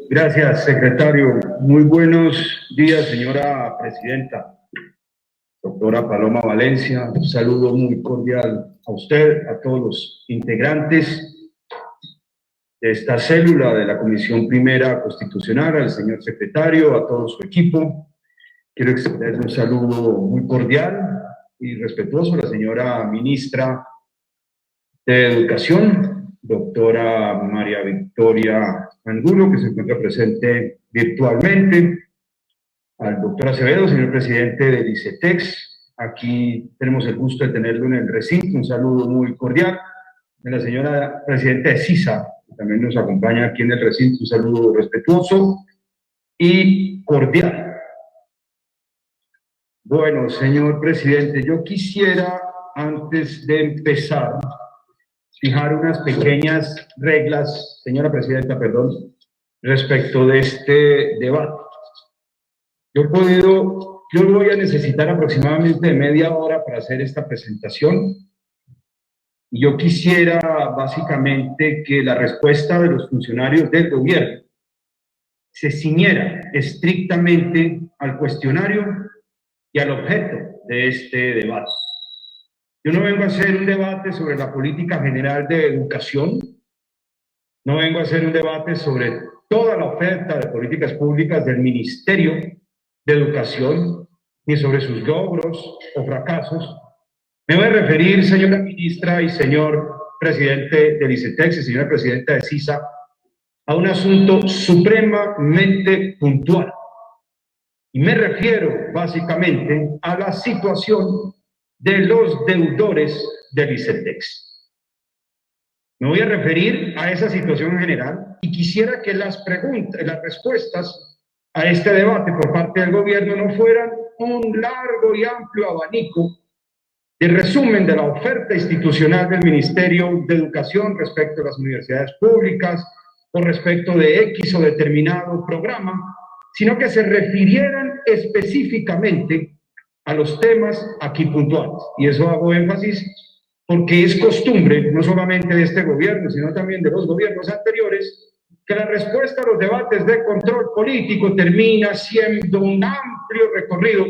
Gracias, secretario. Muy buenos días, señora presidenta. Doctora Paloma Valencia, un saludo muy cordial a usted, a todos los integrantes de esta célula de la Comisión Primera Constitucional, al señor secretario, a todo su equipo. Quiero extender un saludo muy cordial y respetuoso a la señora ministra de Educación, doctora María Victoria Angulo, que se encuentra presente virtualmente, al doctor Acevedo, señor presidente del ICETEX. Aquí tenemos el gusto de tenerlo en el recinto. Un saludo muy cordial. A la señora presidenta de CISA, que también nos acompaña aquí en el recinto. Un saludo respetuoso y cordial. Bueno, señor presidente, yo quisiera, antes de empezar, fijar unas pequeñas reglas, señora presidenta, perdón, respecto de este debate. Yo voy a necesitar aproximadamente media hora para hacer esta presentación. Y yo quisiera básicamente que la respuesta de los funcionarios del gobierno se ciñera estrictamente al cuestionario y al objeto de este debate. Yo no vengo a hacer un debate sobre la política general de educación, no vengo a hacer un debate sobre toda la oferta de políticas públicas del Ministerio de Educación, ni sobre sus logros o fracasos. Me voy a referir, señora ministra y señor presidente del ICETEX y señora presidenta de CISA, a un asunto supremamente puntual. Y me refiero básicamente a la situación de los deudores del ICETEX. Me voy a referir a esa situación en general y quisiera que las respuestas a este debate por parte del gobierno no fueran un largo y amplio abanico de resumen de la oferta institucional del Ministerio de Educación respecto a las universidades públicas o respecto de X o determinado programa, sino que se refirieran específicamente a los temas aquí puntuales. Y eso hago énfasis porque es costumbre, no solamente de este gobierno, sino también de los gobiernos anteriores, que la respuesta a los debates de control político termina siendo un amplio recorrido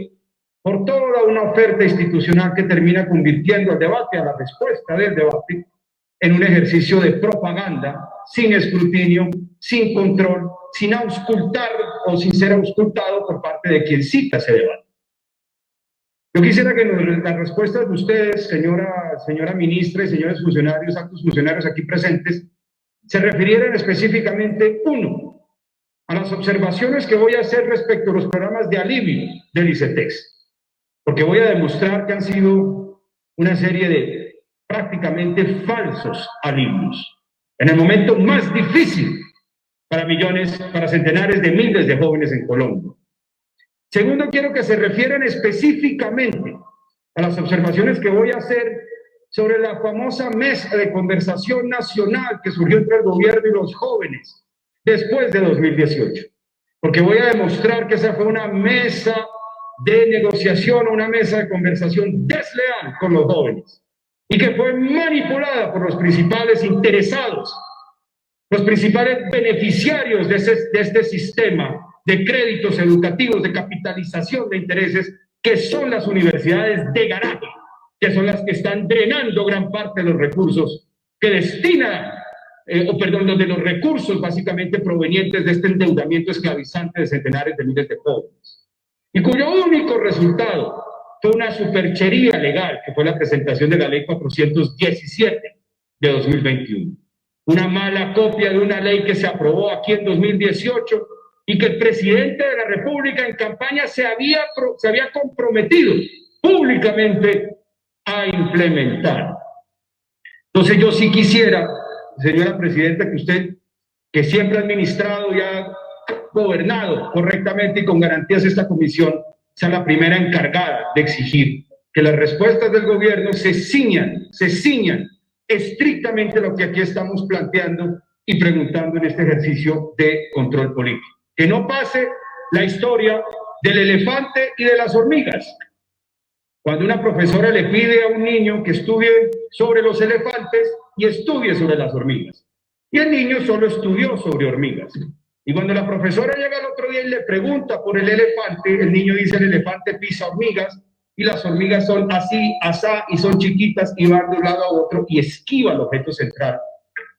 por toda una oferta institucional que termina convirtiendo el debate, a la respuesta del debate, en un ejercicio de propaganda, sin escrutinio, sin control, sin auscultar o sin ser auscultado por parte de quien cita ese debate. Yo quisiera que las respuestas de ustedes, señora ministra y señores funcionarios, altos funcionarios aquí presentes, se refirieran específicamente, uno, a las observaciones que voy a hacer respecto a los programas de alivio del ICETEX, porque voy a demostrar que han sido una serie de prácticamente falsos alivios, en el momento más difícil para centenares de miles de jóvenes en Colombia. Segundo, quiero que se refieran específicamente a las observaciones que voy a hacer sobre la famosa mesa de conversación nacional que surgió entre el gobierno y los jóvenes después de 2018, porque voy a demostrar que esa fue una mesa de negociación, una mesa de conversación desleal con los jóvenes y que fue manipulada por los principales interesados, los principales beneficiarios de este sistema de créditos educativos, de capitalización de intereses, que son las universidades de garaje, que son las que están drenando gran parte de los recursos que destinan, de los recursos básicamente provenientes de este endeudamiento esclavizante de centenares de miles de jóvenes, y cuyo único resultado fue una superchería legal, que fue la presentación de la Ley 417 de 2021. Una mala copia de una ley que se aprobó aquí en 2018 y que el presidente de la República en campaña se había comprometido públicamente a implementar. Entonces yo sí quisiera, señora presidenta, que usted, que siempre ha administrado y ha gobernado correctamente y con garantías esta comisión, sea la primera encargada de exigir que las respuestas del gobierno se ciñan estrictamente a lo que aquí estamos planteando y preguntando en este ejercicio de control político. Que no pase la historia del elefante y de las hormigas. Cuando una profesora le pide a un niño que estudie sobre los elefantes y estudie sobre las hormigas. Y el niño solo estudió sobre hormigas. Y cuando la profesora llega el otro día y le pregunta por el elefante, el niño dice: el elefante pisa hormigas, y las hormigas son así, asá, y son chiquitas, y van de un lado a otro, y esquiva el objeto central,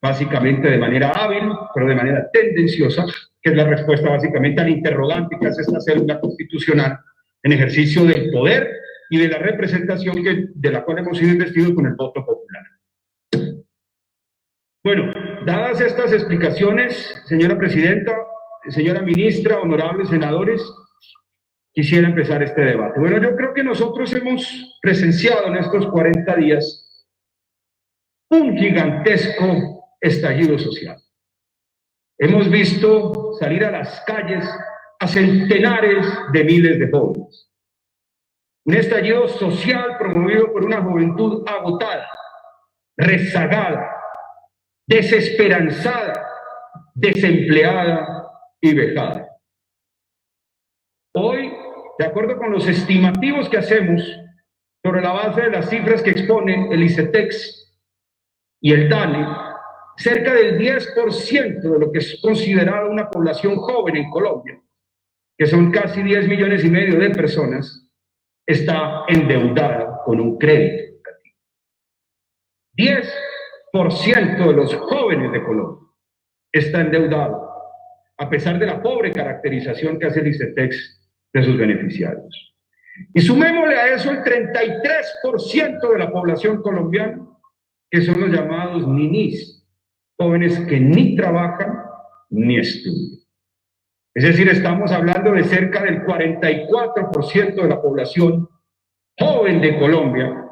básicamente de manera hábil, pero de manera tendenciosa, que es la respuesta básicamente al interrogante que hace esta célula constitucional en ejercicio del poder y de la representación de la cual hemos sido investidos con el voto popular. Bueno, dadas estas explicaciones, señora presidenta, señora ministra, honorables senadores, quisiera empezar este debate. Bueno, yo creo que nosotros hemos presenciado en estos 40 días un gigantesco estallido social. Hemos visto salir a las calles a centenares de miles de jóvenes. Un estallido social promovido por una juventud agotada, rezagada, desesperanzada, desempleada y vejada. Hoy, de acuerdo con los estimativos que hacemos sobre la base de las cifras que exponen el ICETEX y el DANE, cerca del 10% de lo que es considerada una población joven en Colombia, que son casi 10,5 millones de personas, está endeudada con un crédito educativo. 10% de los jóvenes de Colombia está endeudado, a pesar de la pobre caracterización que hace el ICETEX de sus beneficiarios. Y sumémosle a eso el 33% de la población colombiana, que son los llamados ninis, jóvenes que ni trabajan ni estudian. Es decir, estamos hablando de cerca del 44% de la población joven de Colombia,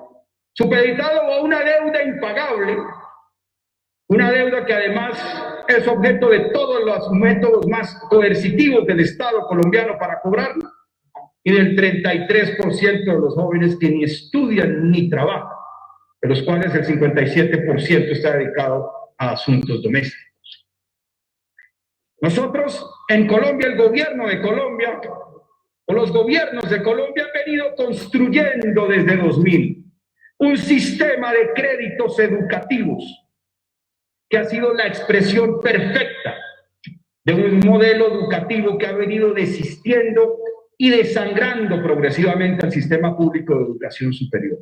supeditado a una deuda impagable, una deuda que además es objeto de todos los métodos más coercitivos del Estado colombiano para cobrarla, y del 33% de los jóvenes que ni estudian ni trabajan, de los cuales el 57% está dedicado a asuntos domésticos. Nosotros en Colombia, el gobierno de Colombia, o los gobiernos de Colombia han venido construyendo desde 2000 un sistema de créditos educativos que ha sido la expresión perfecta de un modelo educativo que ha venido desistiendo y desangrando progresivamente al sistema público de educación superior.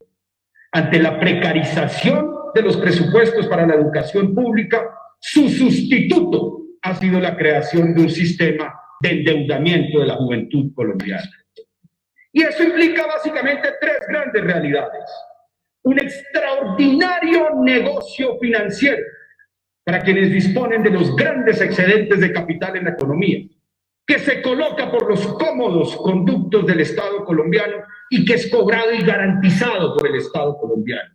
Ante la precarización de los presupuestos para la educación pública, su sustituto ha sido la creación de un sistema de endeudamiento de la juventud colombiana. Y eso implica básicamente tres grandes realidades. Un extraordinario negocio financiero para quienes disponen de los grandes excedentes de capital en la economía, que se coloca por los cómodos conductos del Estado colombiano y que es cobrado y garantizado por el Estado colombiano.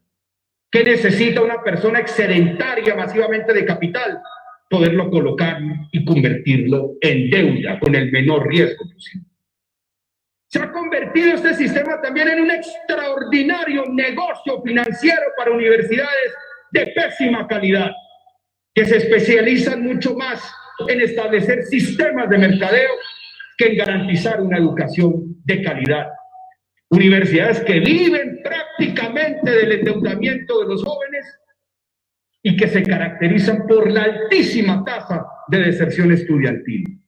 ¿Qué necesita una persona excedentaria masivamente de capital? Poderlo colocar y convertirlo en deuda con el menor riesgo posible. Se ha convertido este sistema también en un extraordinario negocio financiero para universidades de pésima calidad, que se especializan mucho más en establecer sistemas de mercadeo que en garantizar una educación de calidad. Universidades que viven prácticamente del endeudamiento de los jóvenes y que se caracterizan por la altísima tasa de deserción estudiantil.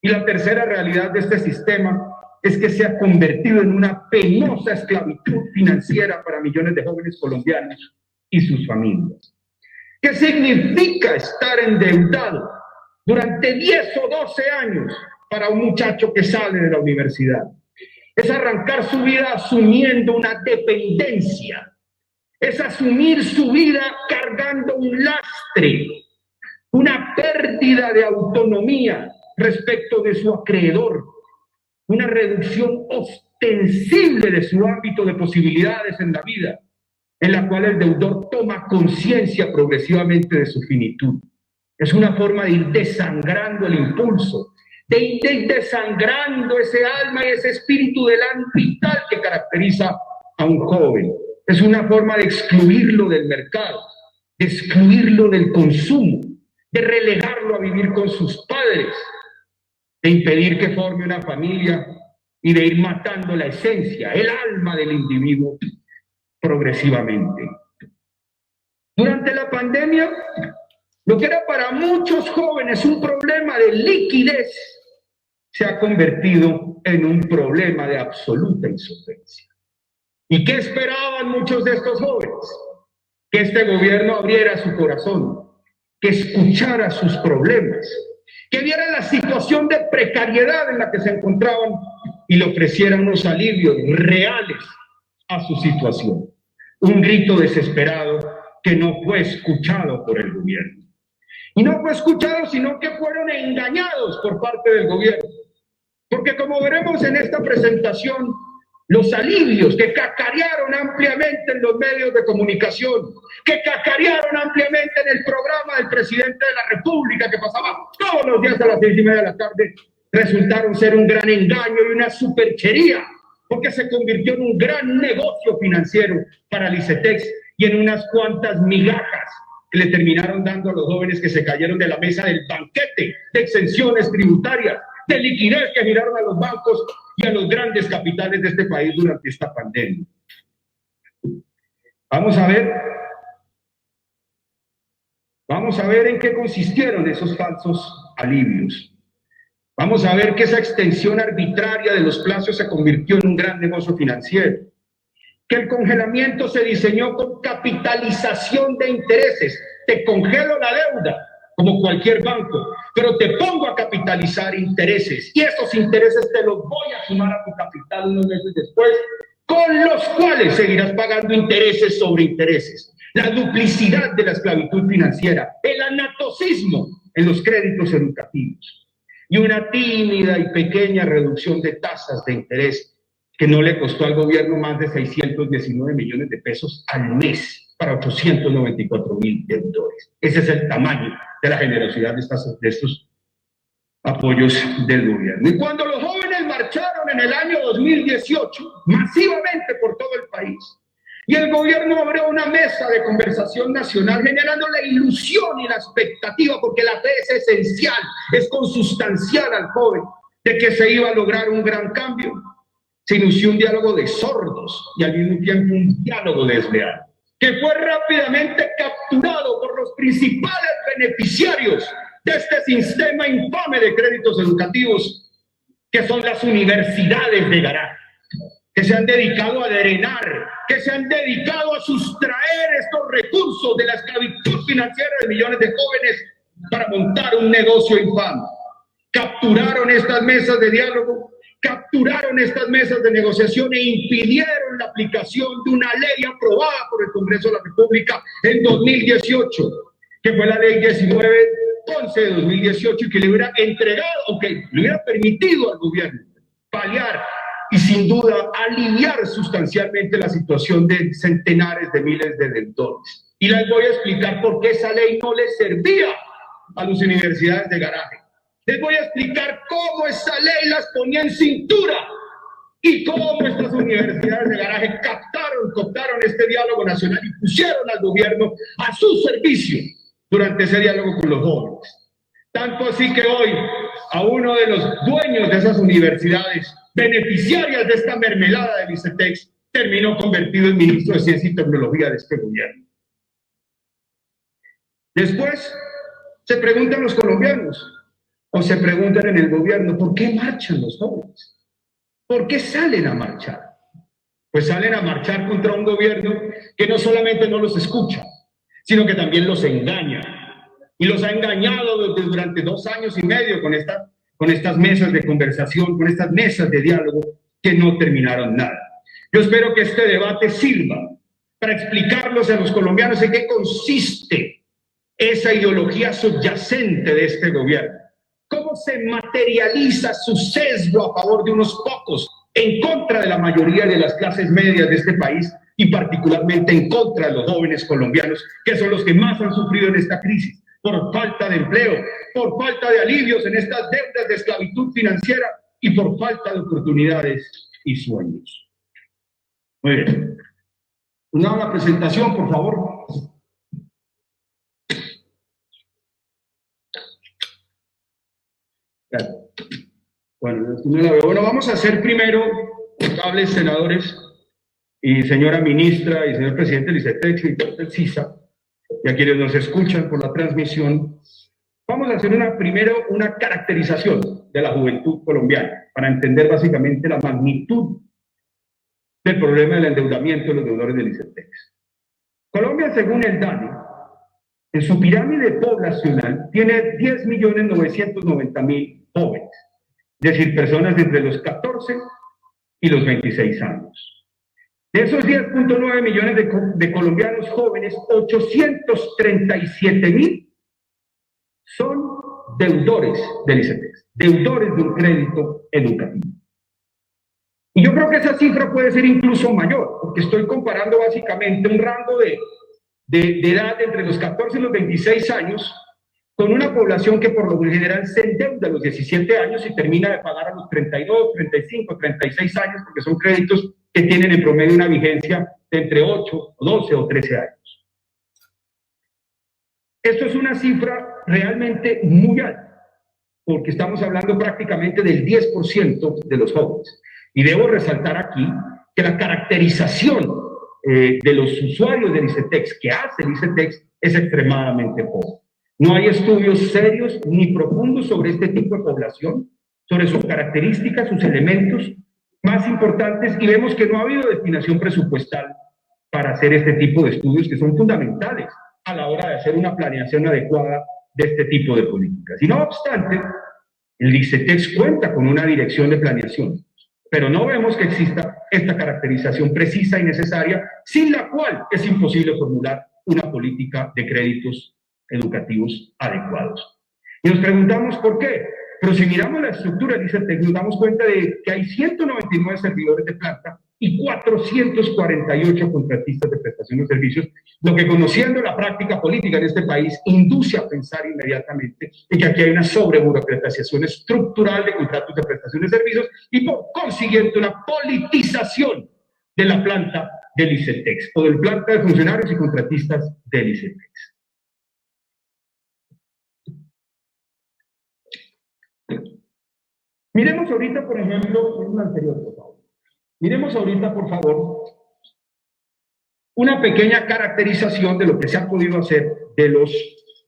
Y la tercera realidad de este sistema es que se ha convertido en una penosa esclavitud financiera para millones de jóvenes colombianos y sus familias. ¿Qué significa estar endeudado durante 10 o 12 años para un muchacho que sale de la universidad? Es arrancar su vida asumiendo una dependencia, es asumir su vida cargando un lastre, una pérdida de autonomía respecto de su acreedor, una reducción ostensible de su ámbito de posibilidades en la vida, en la cual el deudor toma conciencia progresivamente de su finitud. Es una forma de ir desangrando el impulso, de ir desangrando ese alma y ese espíritu del vital que caracteriza a un joven. Es una forma de excluirlo del mercado, de excluirlo del consumo, de relegarlo a vivir con sus padres, de impedir que forme una familia y de ir matando la esencia, el alma del individuo progresivamente. Durante la pandemia Lo que era para muchos jóvenes un problema de liquidez se ha convertido en un problema de absoluta insolvencia. ¿Y qué esperaban muchos de estos jóvenes? Que este gobierno abriera su corazón, que escuchara sus problemas, que viera la situación de precariedad en la que se encontraban y le ofreciera unos alivios reales a su situación. Un grito desesperado que no fue escuchado por el gobierno. Y no fue escuchado, sino que fueron engañados por parte del gobierno. Porque como veremos en esta presentación, los alivios que cacarearon ampliamente en los medios de comunicación, que cacarearon ampliamente en el programa del presidente de la República, que pasaba todos los días a las 6:30 de la tarde, resultaron ser un gran engaño y una superchería, porque se convirtió en un gran negocio financiero para el ICETEX y en unas cuantas migajas que le terminaron dando a los jóvenes que se cayeron de la mesa del banquete de exenciones tributarias, de liquidez que giraron a los bancos y a los grandes capitales de este país durante esta pandemia. Vamos a ver en qué consistieron esos falsos alivios. Vamos a ver que esa extensión arbitraria de los plazos se convirtió en un gran negocio financiero, que el congelamiento se diseñó con capitalización de intereses. Te congelo la deuda como cualquier banco, pero te pongo a capitalizar intereses y esos intereses te los voy a sumar a tu capital unos meses después, con los cuales seguirás pagando intereses sobre intereses. La duplicidad de la esclavitud financiera, el anatocismo en los créditos educativos y una tímida y pequeña reducción de tasas de interés que no le costó al gobierno más de 619 millones de pesos al mes para 894.000 deudores. Ese es el tamaño de la generosidad de estos apoyos del gobierno. Y cuando los jóvenes marcharon en el año 2018, masivamente por todo el país, y el gobierno abrió una mesa de conversación nacional generando la ilusión y la expectativa, porque la fe es esencial, es consustancial al joven, de que se iba a lograr un gran cambio. Se inició un diálogo de sordos y al mismo tiempo un diálogo desleal, que fue rápidamente capturado por los principales beneficiarios de este sistema infame de créditos educativos, que son las universidades de garaje, que se han dedicado a drenar, que se han dedicado a sustraer estos recursos de la esclavitud financiera de millones de jóvenes para montar un negocio infame. Capturaron estas mesas de diálogo, capturaron estas mesas de negociación e impidieron la aplicación de una ley aprobada por el Congreso de la República en 2018, que fue la ley 1911 de 2018, y que le hubiera entregado, o que le hubiera permitido al gobierno paliar y sin duda aliviar sustancialmente la situación de centenares de miles de deudores. Y les voy a explicar por qué esa ley no les servía a las universidades de garaje. Les voy a explicar cómo esa ley las ponía en cintura y cómo estas universidades de garaje cooptaron este diálogo nacional y pusieron al gobierno a su servicio durante ese diálogo con los jóvenes. Tanto así que hoy a uno de los dueños de esas universidades, beneficiarias de esta mermelada del ICETEX, terminó convertido en ministro de Ciencia y Tecnología de este gobierno. Después se preguntan los colombianos, o se preguntan en el gobierno, ¿por qué marchan los jóvenes? ¿Por qué salen a marchar? Pues salen a marchar contra un gobierno que no solamente no los escucha, sino que también los engaña. Y los ha engañado durante 2 años y medio con estas mesas de conversación, con estas mesas de diálogo que no terminaron nada. Yo espero que este debate sirva para explicarles a los colombianos en qué consiste esa ideología subyacente de este gobierno. ¿Cómo se materializa su sesgo a favor de unos pocos, en contra de la mayoría de las clases medias de este país y particularmente en contra de los jóvenes colombianos, que son los que más han sufrido en esta crisis, por falta de empleo, por falta de alivios en estas deudas de esclavitud financiera y por falta de oportunidades y sueños? Muy bien. Una presentación, por favor. Bueno, vamos a hacer primero, notables senadores y señora ministra y señor presidente del ICETEX y del CISA, y a quienes nos escuchan por la transmisión, vamos a hacer primero una caracterización de la juventud colombiana para entender básicamente la magnitud del problema del endeudamiento de los deudores del ICETEX. Colombia, según el DANE, en su pirámide poblacional tiene 10.990.000 jóvenes, es decir, personas de entre los 14 y los 26 años. De esos 10.9 millones de colombianos jóvenes, 837.000 son deudores del ICETEX, deudores de un crédito educativo. Y yo creo que esa cifra puede ser incluso mayor, porque estoy comparando básicamente un rango de edad entre los 14 y los 26 años con una población que por lo general se endeuda a los 17 años y termina de pagar a los 32, 35, 36 años, porque son créditos que tienen en promedio una vigencia de entre 8, 12 o 13 años. Esto es una cifra realmente muy alta, porque estamos hablando prácticamente del 10% de los jóvenes. Y debo resaltar aquí que la caracterización de los usuarios del ICETEX que hace el ICETEX es extremadamente pobre. No hay estudios serios ni profundos sobre este tipo de población, sobre sus características, sus elementos más importantes, y vemos que no ha habido destinación presupuestal para hacer este tipo de estudios que son fundamentales a la hora de hacer una planeación adecuada de este tipo de políticas. Y no obstante, el ICETEX cuenta con una dirección de planeación, pero no vemos que exista esta caracterización precisa y necesaria, sin la cual es imposible formular una política de créditos educativos adecuados. Y nos preguntamos por qué. Pero si miramos la estructura del ICETEX, nos damos cuenta de que hay 199 servidores de planta y 448 contratistas de prestación de servicios, lo que, conociendo la práctica política en este país, induce a pensar inmediatamente en que aquí hay una sobreburocratización estructural de contratos de prestación de servicios y por consiguiente una politización de la planta del ICETEX o del planta de funcionarios y contratistas del ICETEX. Miremos ahorita, por ejemplo, en un anterior, por favor. Miremos ahorita, por favor, una pequeña caracterización de lo que se ha podido hacer de los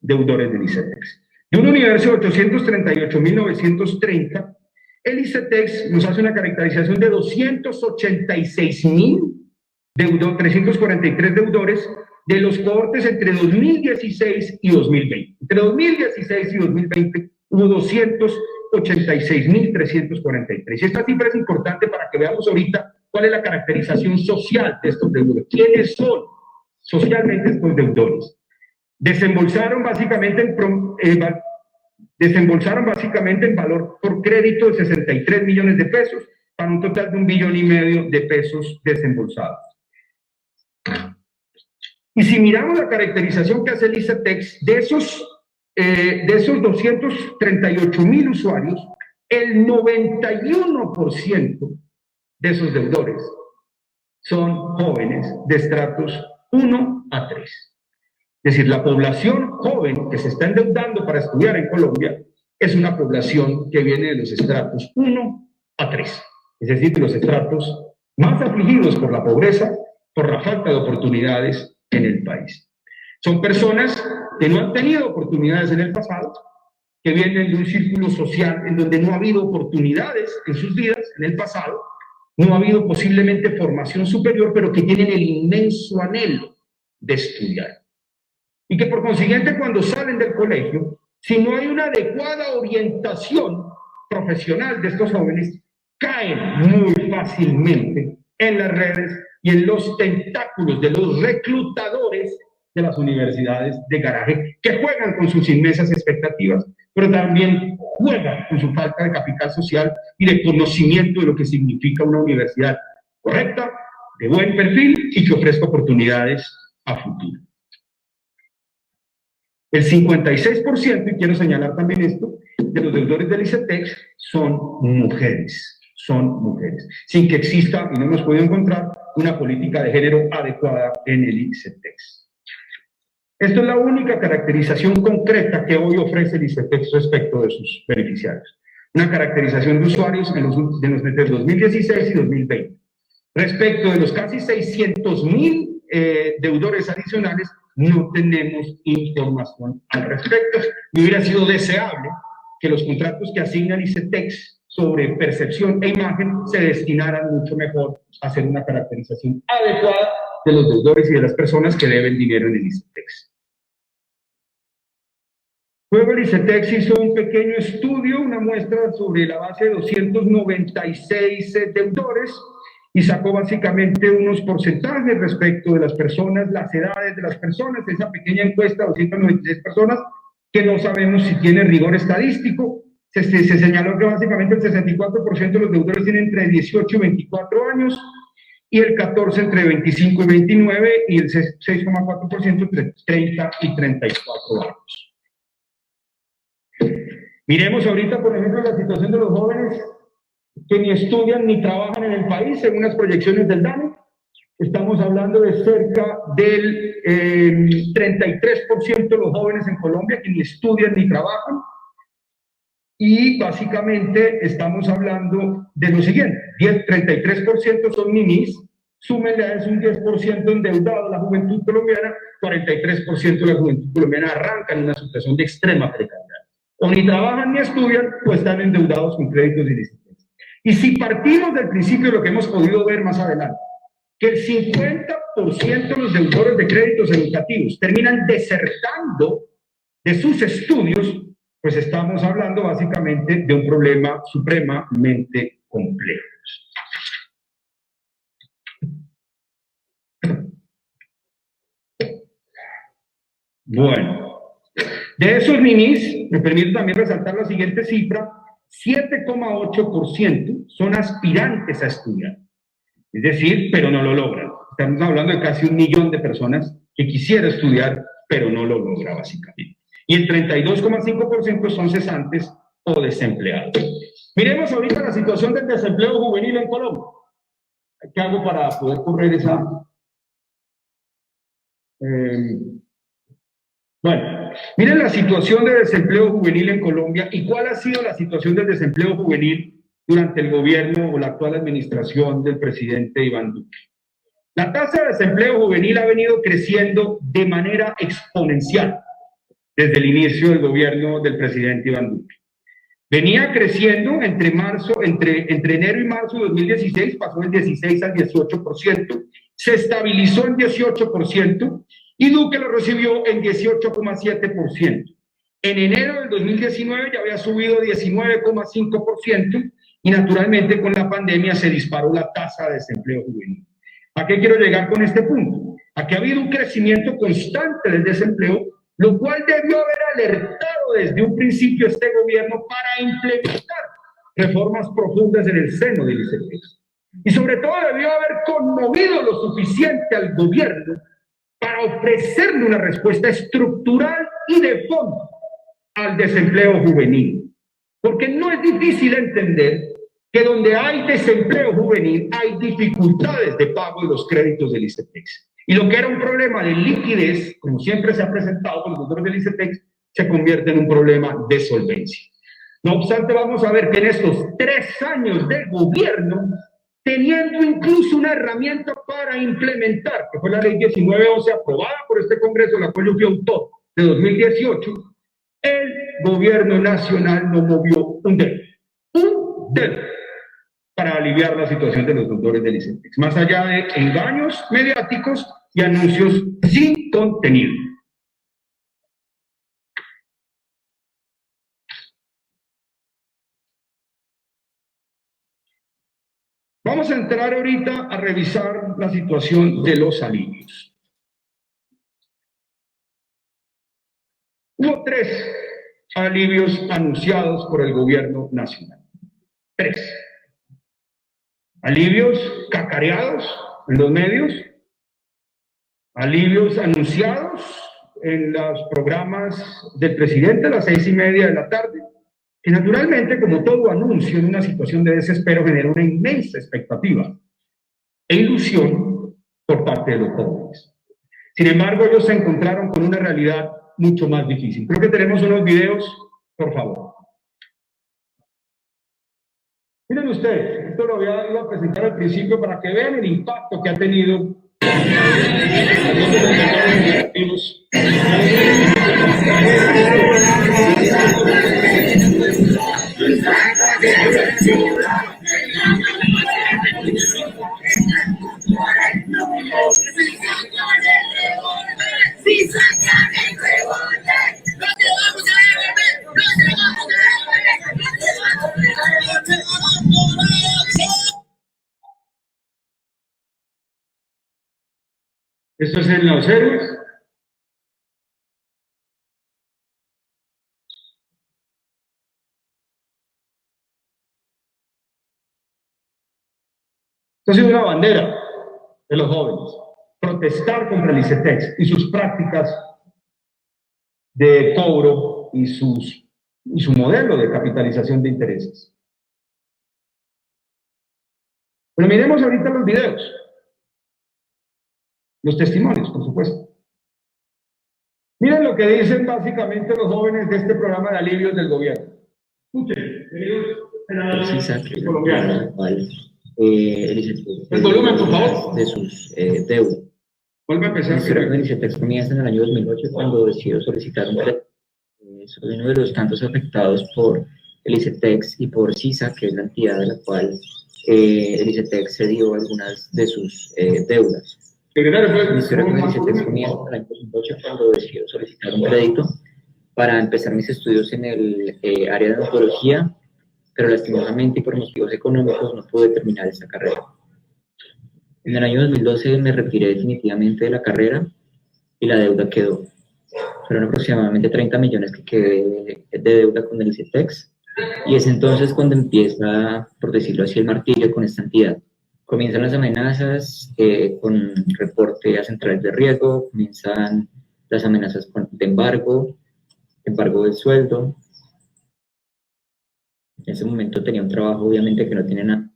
deudores del ICETEX. De un universo de 838.930, el ICETEX nos hace una caracterización de 286.343 deudores de los cohortes entre 2016 y 2020. Entre 2016 y 2020 hubo 286.343. Y esta cifra es importante para que veamos ahorita cuál es la caracterización social de estos deudores. ¿Quiénes son socialmente estos deudores? Desembolsaron básicamente en valor por crédito de 63 millones de pesos para un total de 1,5 billones de pesos desembolsados. Y si miramos la caracterización que hace el ICETEX de esos 238.000 usuarios, el 91% de esos deudores son jóvenes de estratos 1 a 3. Es decir, la población joven que se está endeudando para estudiar en Colombia es una población que viene de los estratos 1 a 3. Es decir, de los estratos más afligidos por la pobreza, por la falta de oportunidades en el país. Son personas que no han tenido oportunidades en el pasado, que vienen de un círculo social en donde no ha habido oportunidades en sus vidas en el pasado, no ha habido posiblemente formación superior, pero que tienen el inmenso anhelo de estudiar. Y que por consiguiente cuando salen del colegio, si no hay una adecuada orientación profesional de estos jóvenes, caen muy fácilmente en las redes y en los tentáculos de los reclutadores de las universidades de garaje, que juegan con sus inmensas expectativas, pero también juegan con su falta de capital social y de conocimiento de lo que significa una universidad correcta, de buen perfil y que ofrezca oportunidades a futuro. El 56%, y quiero señalar también esto, de los deudores del ICETEX son mujeres, sin que exista, y no hemos podido encontrar, una política de género adecuada en el ICETEX. Esto es la única caracterización concreta que hoy ofrece el ICETEX respecto de sus beneficiarios. Una caracterización de usuarios entre 2016 y 2020. Respecto de los casi 600.000 deudores adicionales, no tenemos información al respecto. Me hubiera sido deseable que los contratos que asignan ICETEX sobre percepción e imagen se destinaran mucho mejor a hacer una caracterización adecuada de los deudores y de las personas que deben dinero en el ICETEX. Luego el ICETEX hizo un pequeño estudio, una muestra sobre la base de 296 deudores y sacó básicamente unos porcentajes respecto de las personas, las edades de las personas, esa pequeña encuesta de 296 personas que no sabemos si tiene rigor estadístico. Se señaló que básicamente el 64% de los deudores tienen entre 18 y 24 años y el 14% entre 25 y 29 y el 6,4% entre 30 y 34 años. Miremos ahorita, por ejemplo, la situación de los jóvenes que ni estudian ni trabajan en el país, según las proyecciones del DANE. Estamos hablando de cerca del 33% de los jóvenes en Colombia que ni estudian ni trabajan. Y básicamente estamos hablando de lo siguiente: 33% son ninis, súmenle a eso un 10% endeudado. La juventud colombiana, 43% de la juventud colombiana arranca en una situación de extrema precariedad. O ni trabajan ni estudian, o están endeudados con créditos ilícitos. Y si partimos del principio de lo que hemos podido ver más adelante, que el 50% de los deudores de créditos educativos terminan desertando de sus estudios, pues estamos hablando básicamente de un problema supremamente complejo. Bueno, de esos ninis, me permito también resaltar la siguiente cifra: 7,8% son aspirantes a estudiar, es decir, pero no lo logran. Estamos hablando de casi 1 millón de personas que quisiera estudiar, pero no lo logra básicamente. Y el 32,5% son cesantes o desempleados. Miremos ahorita la situación del desempleo juvenil en Colombia. ¿Qué hago para poder correr esa? Bueno, miren la situación de desempleo juvenil en Colombia y cuál ha sido la situación del desempleo juvenil durante el gobierno o la actual administración del presidente Iván Duque. La tasa de desempleo juvenil ha venido creciendo de manera exponencial desde el inicio del gobierno del presidente Iván Duque. Venía creciendo entre enero y marzo de 2016, pasó del 16 al 18%, se estabilizó en 18%, y Duque lo recibió en 18,7%. En enero del 2019 ya había subido 19,5% y naturalmente con la pandemia se disparó la tasa de desempleo juvenil. ¿A qué quiero llegar con este punto? A que ha habido un crecimiento constante del desempleo, lo cual debió haber alertado desde un principio este gobierno para implementar reformas profundas en el seno del ICETEX. Y sobre todo debió haber conmovido lo suficiente al gobierno para ofrecerle una respuesta estructural y de fondo al desempleo juvenil. Porque no es difícil entender que donde hay desempleo juvenil hay dificultades de pago de los créditos del ICETEX. Y lo que era un problema de liquidez, como siempre se ha presentado con los deudores del ICETEX, se convierte en un problema de solvencia. No obstante, vamos a ver que en estos 3 años de gobierno, teniendo incluso una herramienta para implementar, que fue la ley 1911 aprobada por este Congreso, la cual yo fui autor de 2018, el gobierno nacional no movió un dedo para aliviar la situación de los deudores del ICETEX, más allá de engaños mediáticos y anuncios sin contenido. Vamos a entrar ahorita a revisar la situación de los alivios. Hubo 3 alivios anunciados por el gobierno nacional. 3. Alivios cacareados en los medios, alivios anunciados en los programas del presidente a las 6:30 de la tarde, y naturalmente, como todo anuncio en una situación de desespero, genera una inmensa expectativa e ilusión por parte de los jóvenes. Sin embargo, ellos se encontraron con una realidad mucho más difícil. Creo que tenemos unos videos, por favor. Miren ustedes, esto lo había ido a presentar al principio para que vean el impacto que ha tenido ¿Esto es en los héroes? Esto ha sido una bandera de los jóvenes, protestar contra el ICETEX y sus prácticas de cobro y su modelo de capitalización de intereses. Pero miremos ahorita los videos, los testimonios, por supuesto. Miren lo que dicen básicamente los jóvenes de este programa de alivios del gobierno. Escuchen, queridos senadores colombianos. El volumen, por favor. De sus deudas. Vuelve a empezar. El ICETEX comienza en el año 2008 cuando decidió solicitar un crédito. Soy uno de los tantos afectados por el ICETEX y por CISA, que es la entidad de la cual el ICETEX cedió algunas de sus deudas. Mi historia con el ICETEX comienza en el año 2008 cuando decidió solicitar un crédito para empezar mis estudios en el área de odontología, pero lastimosamente y por motivos económicos no pude terminar esa carrera. En el año 2012 me retiré definitivamente de la carrera y la deuda quedó. Fueron aproximadamente 30 millones que quedé de deuda con el ICETEX, y es entonces cuando empieza, por decirlo así, el martirio con esta entidad. Comienzan las amenazas con reporte a centrales de riesgo, comienzan las amenazas de embargo del sueldo. En ese momento tenía un trabajo, obviamente, que no tiene nada.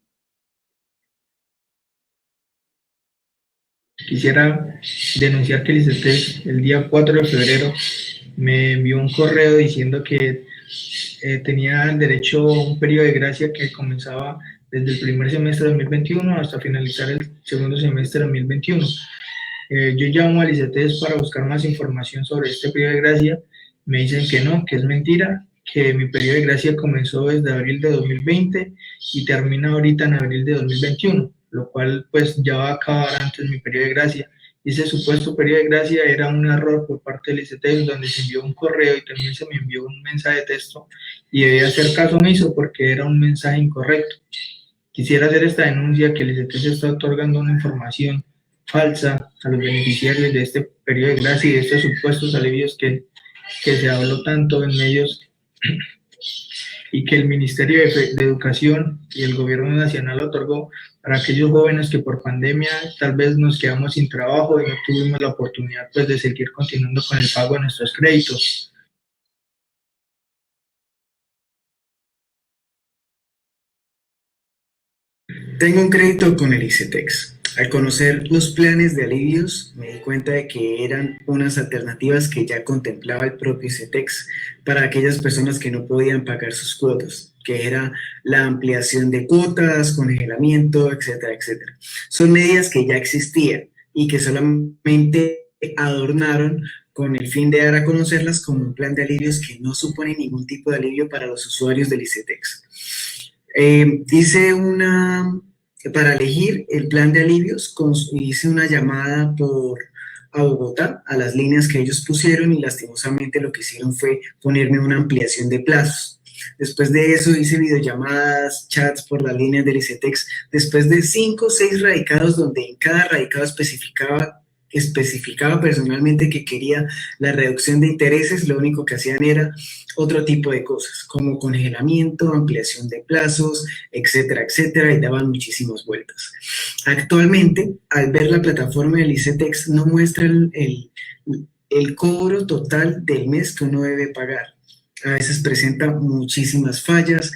Quisiera denunciar que el ICETEX el día 4 de febrero me envió un correo diciendo que tenía derecho a un periodo de gracia que comenzaba desde el primer semestre de 2021 hasta finalizar el segundo semestre de 2021. Yo llamo al ICETEX para buscar más información sobre este periodo de gracia. Me dicen que no, que es mentira, que mi periodo de gracia comenzó desde abril de 2020 y termina ahorita en abril de 2021, lo cual pues ya va a acabar antes mi periodo de gracia. Y ese supuesto periodo de gracia era un error por parte del ICETEX, donde se envió un correo y también se me envió un mensaje de texto y debía hacer caso omiso porque era un mensaje incorrecto. Quisiera hacer esta denuncia que el ICETEX está otorgando una información falsa a los beneficiarios de este periodo de gracia y de estos supuestos alivios que se habló tanto en medios y que el Ministerio de Educación y el Gobierno Nacional otorgó para aquellos jóvenes que por pandemia tal vez nos quedamos sin trabajo y no tuvimos la oportunidad pues de seguir continuando con el pago de nuestros créditos. Tengo un crédito con el ICETEX. Al conocer los planes de alivios, me di cuenta de que eran unas alternativas que ya contemplaba el propio ICETEX para aquellas personas que no podían pagar sus cuotas, que era la ampliación de cuotas, congelamiento, etcétera, etcétera. Son medidas que ya existían y que solamente adornaron con el fin de dar a conocerlas como un plan de alivios que no supone ningún tipo de alivio para los usuarios del ICETEX. Para elegir el plan de alivios, hice una llamada a Bogotá, a las líneas que ellos pusieron, y lastimosamente lo que hicieron fue ponerme una ampliación de plazos. Después de eso hice videollamadas, chats por las líneas del ICETEX, después de 5 o 6 radicados, donde en cada radicado especificaba personalmente que quería la reducción de intereses. Lo único que hacían era otro tipo de cosas, como congelamiento, ampliación de plazos, etcétera, etcétera, y daban muchísimas vueltas. Actualmente, al ver la plataforma del ICETEX, no muestra el cobro total del mes que uno debe pagar. A veces presenta muchísimas fallas.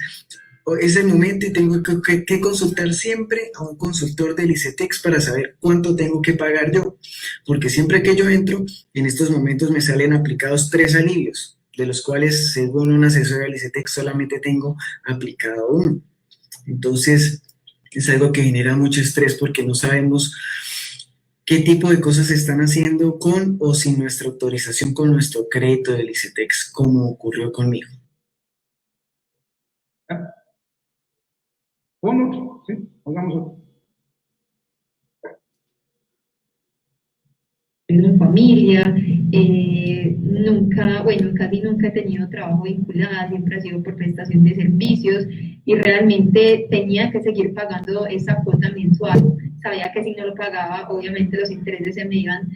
Es el momento y tengo que consultar siempre a un consultor del ICETEX para saber cuánto tengo que pagar yo, porque siempre que yo entro, en estos momentos me salen aplicados 3 alivios, de los cuales, según un asesor del ICETEX, solamente tengo aplicado 1. Entonces, es algo que genera mucho estrés porque no sabemos ¿Qué tipo de cosas se están haciendo con o sin nuestra autorización con nuestro crédito del ICETEX, como ocurrió conmigo? ¿Cómo? Sí, pongamos otro. En familia, nunca, bueno, casi nunca he tenido trabajo vinculado, siempre ha sido por prestación de servicios y realmente tenía que seguir pagando esa cuota mensual. Sabía que si no lo pagaba, obviamente los intereses se me iban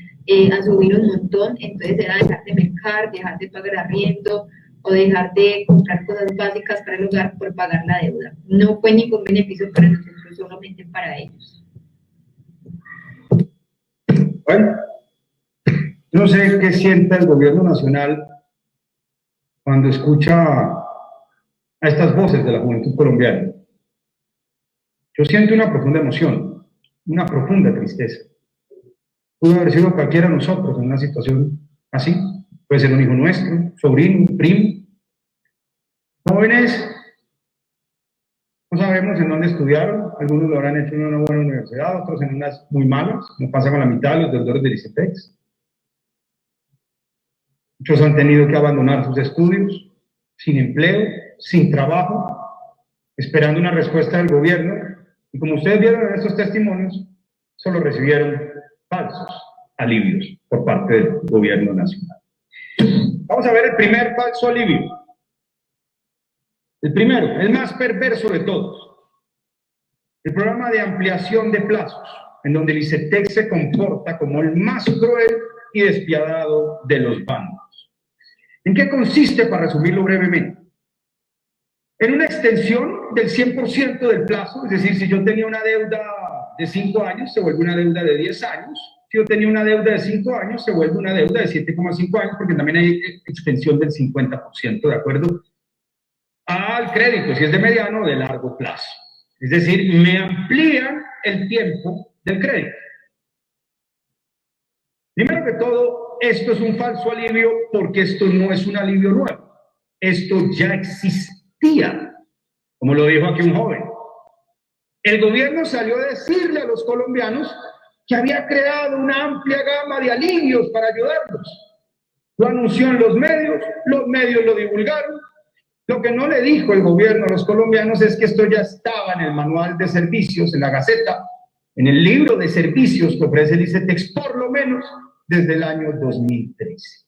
a subir un montón, entonces era dejar de mercar, dejar de pagar arriendo o dejar de comprar cosas básicas para el hogar por pagar la deuda. No fue ningún beneficio para nosotros, solamente para ellos. Bueno, no sé qué sienta el gobierno nacional cuando escucha a estas voces de la juventud colombiana. Yo siento una profunda emoción, una profunda tristeza. Pudo haber sido cualquiera de nosotros en una situación así. Puede ser un hijo nuestro, sobrino, primo. Jóvenes, no sabemos en dónde estudiaron. Algunos lo habrán hecho en una buena universidad, otros en unas muy malas, como pasa con la mitad de los deudores del ICETEX. Muchos han tenido que abandonar sus estudios, sin empleo, sin trabajo, esperando una respuesta del gobierno. Y como ustedes vieron en estos testimonios, solo recibieron falsos alivios por parte del gobierno nacional. Vamos a ver el primer falso alivio. El primero, el más perverso de todos. El programa de ampliación de plazos, en donde el ICETEX se comporta como el más cruel y despiadado de los bandos. ¿En qué consiste, para resumirlo brevemente? En una extensión del 100% del plazo, es decir, si yo tenía una deuda de 5 años, se vuelve una deuda de 10 años. Si yo tenía una deuda de 5 años, se vuelve una deuda de 7,5 años, porque también hay extensión del 50%, ¿de acuerdo? Al crédito, si es de mediano o de largo plazo. Es decir, me amplían el tiempo del crédito. Primero que todo, esto es un falso alivio porque esto no es un alivio nuevo. Esto ya existía, como lo dijo aquí un joven. El gobierno salió a decirle a los colombianos que había creado una amplia gama de alivios para ayudarlos. Lo anunció en los medios lo divulgaron. Lo que no le dijo el gobierno a los colombianos es que esto ya estaba en el manual de servicios, en la Gaceta, en el libro de servicios que ofrece el ICETEX, por lo menos desde el año 2013.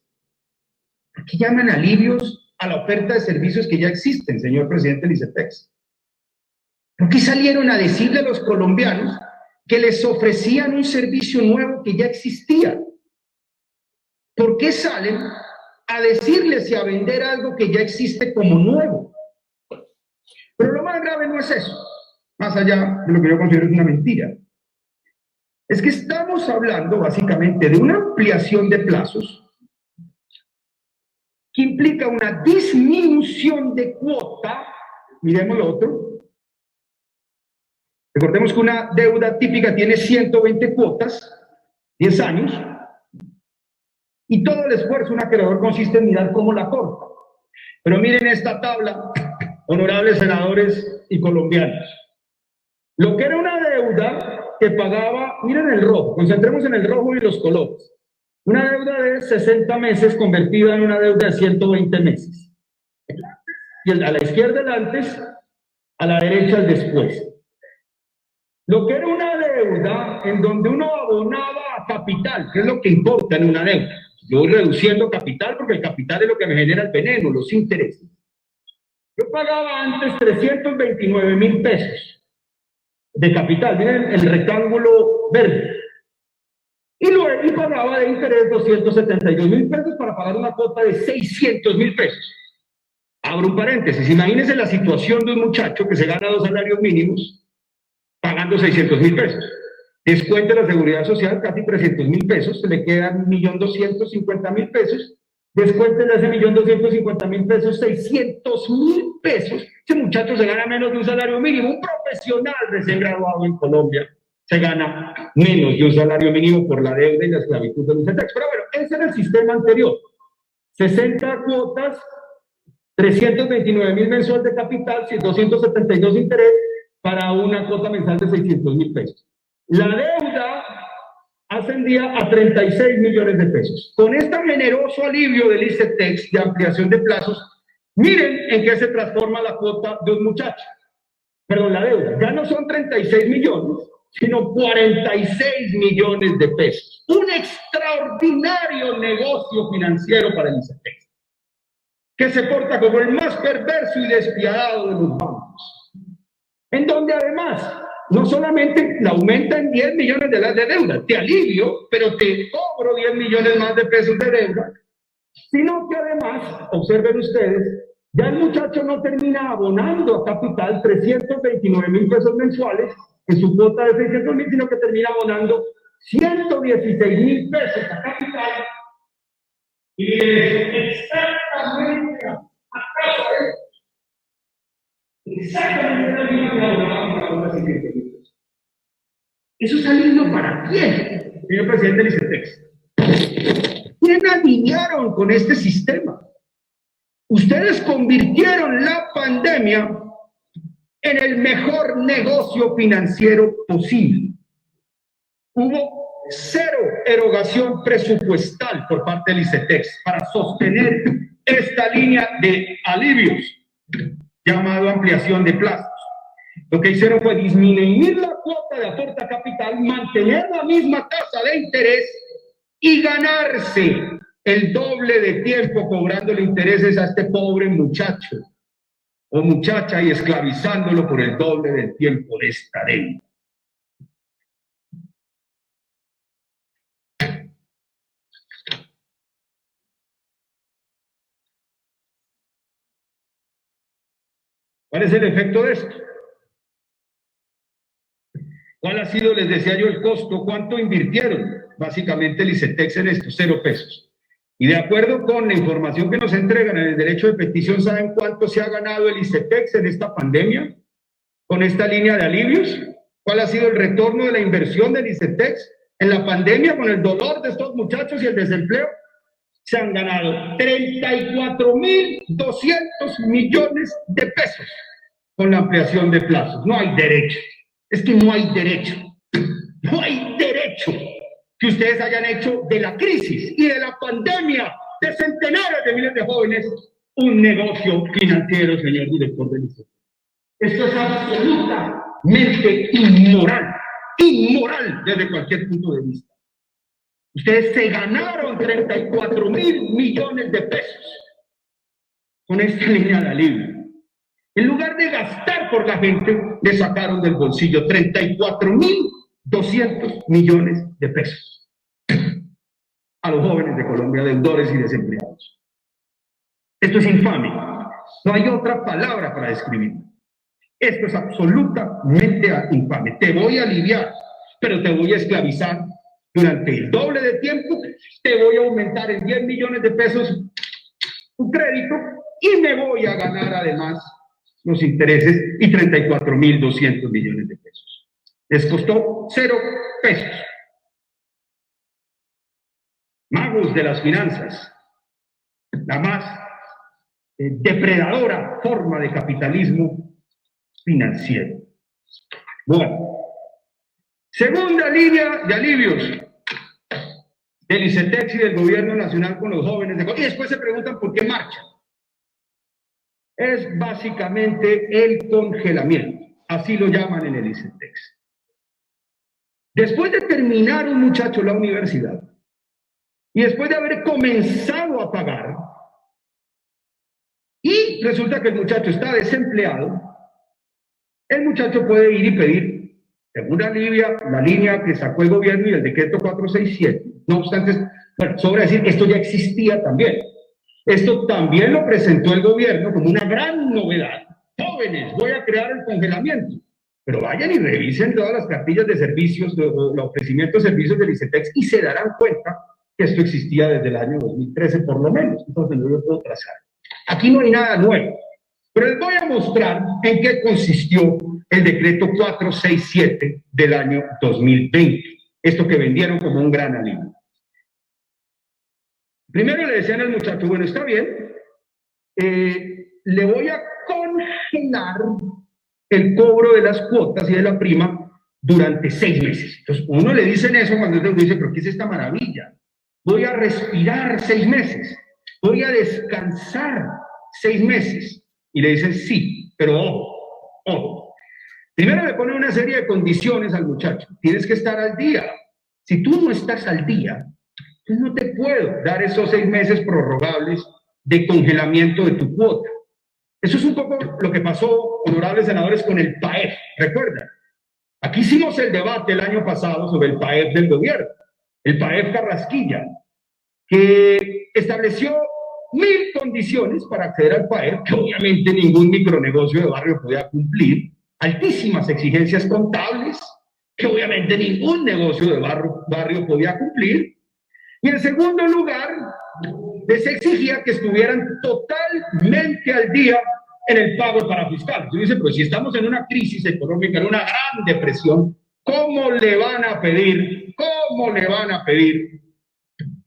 ¿Por qué llaman alivios a la oferta de servicios que ya existen, señor presidente del ICETEX? ¿Por qué salieron a decirle a los colombianos que les ofrecían un servicio nuevo que ya existía? ¿Por qué salen a decirles y a vender algo que ya existe como nuevo? Pero lo más grave no es eso, más allá de lo que yo considero es una mentira. Es que estamos hablando básicamente de una ampliación de plazos que implica una disminución de cuota. Miremos lo otro. Recordemos que una deuda típica tiene 120 cuotas, 10 años, y todo el esfuerzo de un acreedor consiste en mirar cómo la corta. Pero miren esta tabla, honorables senadores y colombianos. Lo que era una deuda que pagaba, miren el rojo, concentremos en el rojo y los colores. Una deuda de 60 meses convertida en una deuda de 120 meses. Y a la izquierda el antes, a la derecha el después. Lo que era una deuda en donde uno abonaba capital, que es lo que importa en una deuda. Yo voy reduciendo capital porque el capital es lo que me genera el veneno, los intereses. Yo pagaba antes 329.000 pesos de capital, miren el rectángulo verde. Y luego pagaba de interés 272.000 pesos para pagar una cuota de 600.000 pesos. Abro un paréntesis, imagínense la situación de un muchacho que se gana 2 salarios mínimos pagando 600.000 pesos. Descuente la seguridad social, casi 300.000 pesos, se le quedan 1.250.000 pesos. Descuente de ese 1.250.000 pesos, 600.000 pesos. Ese muchacho se gana menos de un salario mínimo. Un profesional recién graduado en Colombia se gana menos de un salario mínimo por la deuda y la esclavitud de los ICETEX. Pero bueno, ese era el sistema anterior. 60 cuotas, 329.000 mensual de capital, 272 interés para una cuota mensual de 600.000 pesos. La deuda ascendía a 36 millones de pesos. Con este generoso alivio del ICETEX de ampliación de plazos, miren en qué se transforma la cuota de un muchacho. Perdón, la deuda. Ya no son 36 millones, sino 46 millones de pesos. Un extraordinario negocio financiero para el ICETEX, que se porta como el más perverso y despiadado de los bancos, en donde además no solamente la aumenta en 10 millones de deuda, te alivio, pero te cobro 10 millones más de pesos de deuda, sino que además, observen ustedes, ya el muchacho no termina abonando a capital 329.000 pesos mensuales en su cuota de 600.000, sino que termina abonando 116.000 pesos a capital, y exactamente la misma que abonaba a 600.000 pesos. ¿Eso es alivio para quién, señor presidente del ICETEX? ¿Quién alinearon con este sistema? Ustedes convirtieron la pandemia en el mejor negocio financiero posible. Hubo cero erogación presupuestal por parte del ICETEX para sostener esta línea de alivios llamado ampliación de plazos. Lo que hicieron fue disminuir la cuota de aporte a capital, mantener la misma tasa de interés y ganarse el doble de tiempo cobrándole intereses a este pobre muchacho o muchacha y esclavizándolo por el doble del tiempo de esta deuda. ¿Cuál es el efecto de esto? ¿Cuál ha sido, les decía yo, el costo? ¿Cuánto invirtieron? Básicamente el ICETEX en esto, 0 pesos. Y de acuerdo con la información que nos entregan en el derecho de petición, ¿saben cuánto se ha ganado el ICETEX en esta pandemia? Con esta línea de alivios. ¿Cuál ha sido el retorno de la inversión del ICETEX en la pandemia con el dolor de estos muchachos y el desempleo? Se han ganado 34.200 millones de pesos con la ampliación de plazos. No hay derecho. Es que no hay derecho. No hay derecho que ustedes hayan hecho de la crisis y de la pandemia de centenares de miles de jóvenes un negocio financiero, señor director del ICETEX. Esto es absolutamente inmoral. Inmoral desde cualquier punto de vista. Ustedes se ganaron 34.000 millones de pesos con esta línea de alivio. En lugar de gastar por la gente, le sacaron del bolsillo 34.200 millones de pesos a los jóvenes de Colombia, deudores y desempleados. Esto es infame. No hay otra palabra para describirlo. Esto es absolutamente infame. Te voy a aliviar, pero te voy a esclavizar durante el doble de tiempo. Te voy a aumentar en 10 millones de pesos tu crédito y me voy a ganar además los intereses y 34.200 millones de pesos. Les costó 0 pesos. Magos de las finanzas, la más depredadora forma de capitalismo financiero. Bueno, segunda línea de alivios del ICETEX y del gobierno nacional con los jóvenes de Colombia. Y después se preguntan por qué marchan. Es básicamente el congelamiento, así lo llaman en el ICETEX. Después de terminar un muchacho la universidad y después de haber comenzado a pagar, y resulta que el muchacho está desempleado, el muchacho puede ir y pedir, según la línea que sacó el gobierno y el decreto 467, no obstante, bueno, sobra decir, esto ya existía también. Esto también lo presentó el gobierno como una gran novedad. Jóvenes, voy a crear el congelamiento. Pero vayan y revisen todas las cartillas de servicios, los ofrecimientos de servicios del ICETEX y se darán cuenta que esto existía desde el año 2013 por lo menos. Entonces no lo puedo trazar. Aquí no hay nada nuevo. Pero les voy a mostrar en qué consistió el decreto 467 del año 2020. Esto que vendieron como un gran alivio. Primero le decían al muchacho, bueno, está bien, le voy a congelar el cobro de las cuotas y de la prima durante 6 meses. Entonces, uno le dicen eso cuando uno dice, pero ¿qué es esta maravilla? Voy a respirar 6 meses, voy a descansar 6 meses. Y le dicen, sí, pero ojo. Primero le ponen una serie de condiciones al muchacho. Tienes que estar al día. Si tú no estás al día, pues no te puedo dar esos 6 meses prorrogables de congelamiento de tu cuota. Eso es un poco lo que pasó, honorables senadores, con el PAEF. ¿Recuerdan? Aquí hicimos el debate el año pasado sobre el PAEF del gobierno, el PAEF Carrasquilla, que estableció 1000 condiciones para acceder al PAEF, que obviamente ningún micronegocio de barrio podía cumplir, altísimas exigencias contables, que obviamente ningún negocio de barrio podía cumplir, y en segundo lugar, les exigía que estuvieran totalmente al día en el pago del parafiscal. Usted dice, pero si estamos en una crisis económica, en una gran depresión, ¿cómo le van a pedir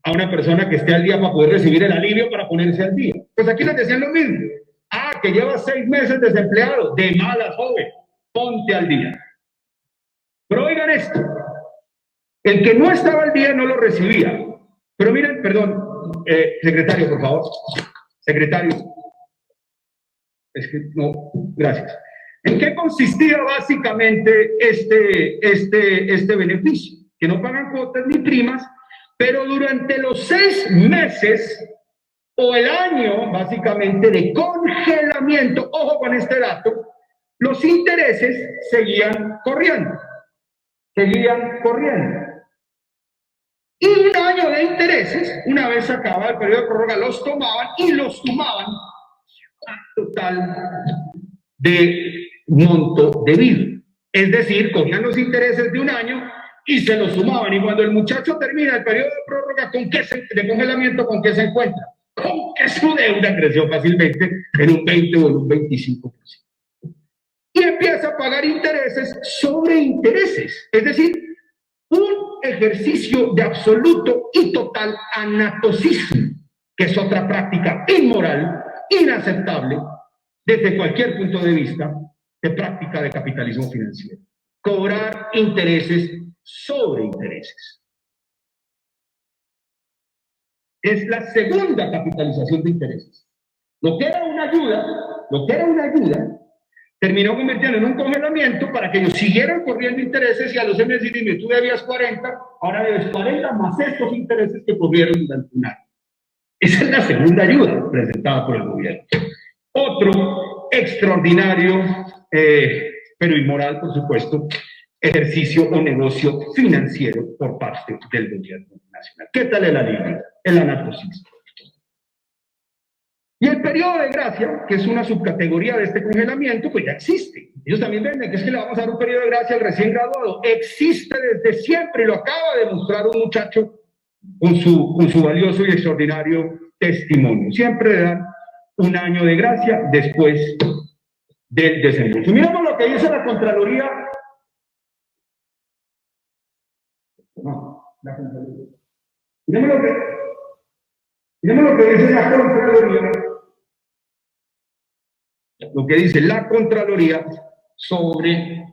a una persona que esté al día para poder recibir el alivio para ponerse al día? Pues aquí les decían lo mismo. Que lleva 6 meses desempleado, de malas, joven, ponte al día. Pero oigan esto, el que no estaba al día no lo recibía. Pero miren, perdón, secretario, por favor. Secretario. Es que no, gracias. ¿En qué consistía básicamente este beneficio? Que no pagan cuotas ni primas, pero durante los 6 meses o el año, básicamente, de congelamiento, ojo con este dato, los intereses seguían corriendo. Y un año de intereses, una vez acababa el periodo de prórroga, los tomaban y los sumaban al total de monto debido. Es decir, cogían los intereses de un año y se los sumaban. Y cuando el muchacho termina el periodo de prórroga, de congelamiento, ¿con qué se encuentra? Con que su deuda creció fácilmente en un 20 o en un 25%. Y empieza a pagar intereses sobre intereses. Es decir, un ejercicio de absoluto y total anatocismo, que es otra práctica inmoral, inaceptable, desde cualquier punto de vista de práctica de capitalismo financiero. Cobrar intereses sobre intereses. Es la segunda capitalización de intereses. Lo que era una ayuda, terminó convirtiendo en un congelamiento para que ellos siguieran corriendo intereses y a los meses dime, tú debías 40, ahora debes 40 más estos intereses que corrieron durante un año. Esa es la segunda ayuda presentada por el gobierno. Otro extraordinario, pero inmoral, por supuesto, ejercicio o negocio financiero por parte del gobierno nacional. ¿Qué tal el alivio? El anatocismo. Y el periodo de gracia, que es una subcategoría de este congelamiento, pues ya existe. Ellos también venden que es que le vamos a dar un periodo de gracia al recién graduado. Existe desde siempre y lo acaba de mostrar un muchacho con su valioso y extraordinario testimonio. Siempre le dan un año de gracia después del desembolso. Miramos lo que dice la Contraloría. Miremos lo que dice la Contraloría. Lo que dice la Contraloría sobre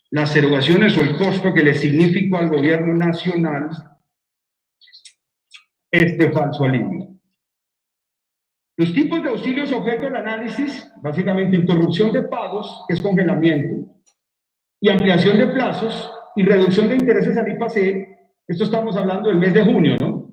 las erogaciones o el costo que le significó al gobierno nacional este falso alivio. Los tipos de auxilios objeto del análisis, básicamente interrupción de pagos, que es congelamiento, y ampliación de plazos y reducción de intereses al IPC, esto estamos hablando del mes de junio, ¿no?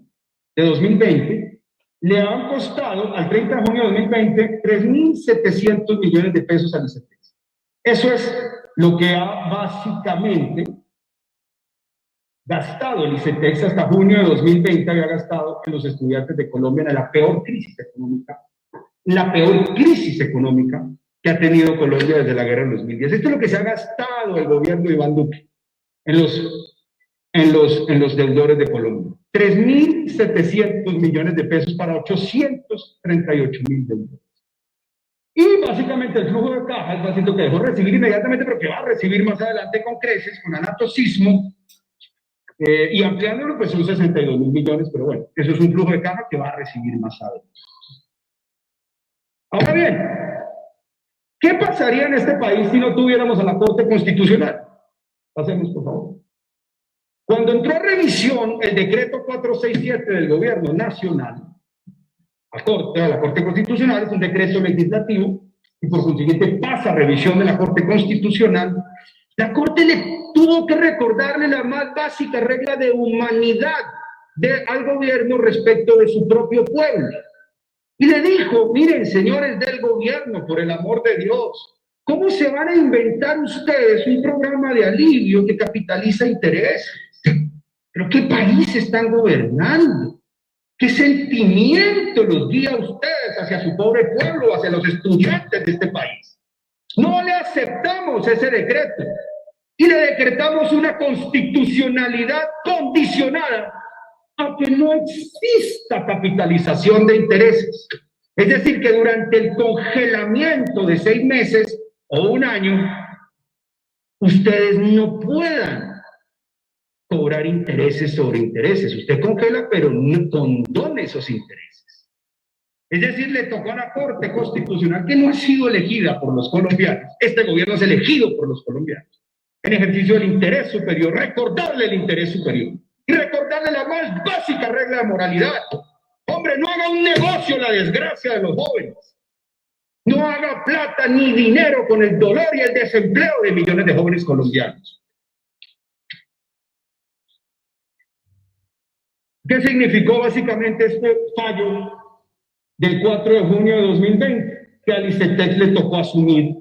De 2020, le han costado al 30 de junio de 2020 $3.700 millones al ICETEX. Eso es lo que ha básicamente gastado el ICETEX hasta junio de 2020, había gastado en los estudiantes de Colombia en la peor crisis económica que ha tenido Colombia desde la guerra del 2010. Esto es lo que se ha gastado el gobierno de Iván Duque en los deudores de Colombia. $3.700 millones para 838.000 deudores. Y básicamente el flujo de caja es básicamente que dejó recibir inmediatamente, pero que va a recibir más adelante con creces, con anatocismo, y ampliándolo, pues son 62.000 millones, pero bueno, eso es un flujo de caja que va a recibir más adelante. Ahora bien, ¿qué pasaría en este país si no tuviéramos a la Corte Constitucional? Pasemos, por favor. Cuando entró a revisión el decreto 467 del Gobierno Nacional, a la Corte Constitucional, es un decreto legislativo, y por consiguiente pasa a revisión de la Corte Constitucional, la Corte le tuvo que recordarle la más básica regla de humanidad al gobierno respecto de su propio pueblo. Y le dijo, miren, señores del gobierno, por el amor de Dios, ¿cómo se van a inventar ustedes un programa de alivio que capitaliza intereses? ¿Pero qué país están gobernando? ¿Qué sentimiento los guía a ustedes hacia su pobre pueblo, hacia los estudiantes de este país? No le aceptamos ese decreto y le decretamos una constitucionalidad condicionada a que no exista capitalización de intereses. Es decir, que durante el congelamiento de 6 meses o 1 año, ustedes no puedan cobrar intereses sobre intereses. Usted congela, pero no condone esos intereses. Es decir, le tocó a la Corte Constitucional, que no ha sido elegida por los colombianos. Este gobierno es elegido por los colombianos, en ejercicio del interés superior, recordarle el interés superior y recordarle la más básica regla de moralidad. Hombre, no haga un negocio la desgracia de los jóvenes. No haga plata ni dinero con el dolor y el desempleo de millones de jóvenes colombianos. ¿Qué significó básicamente este fallo del 4 de junio de 2020? Que al ICETEX le tocó asumir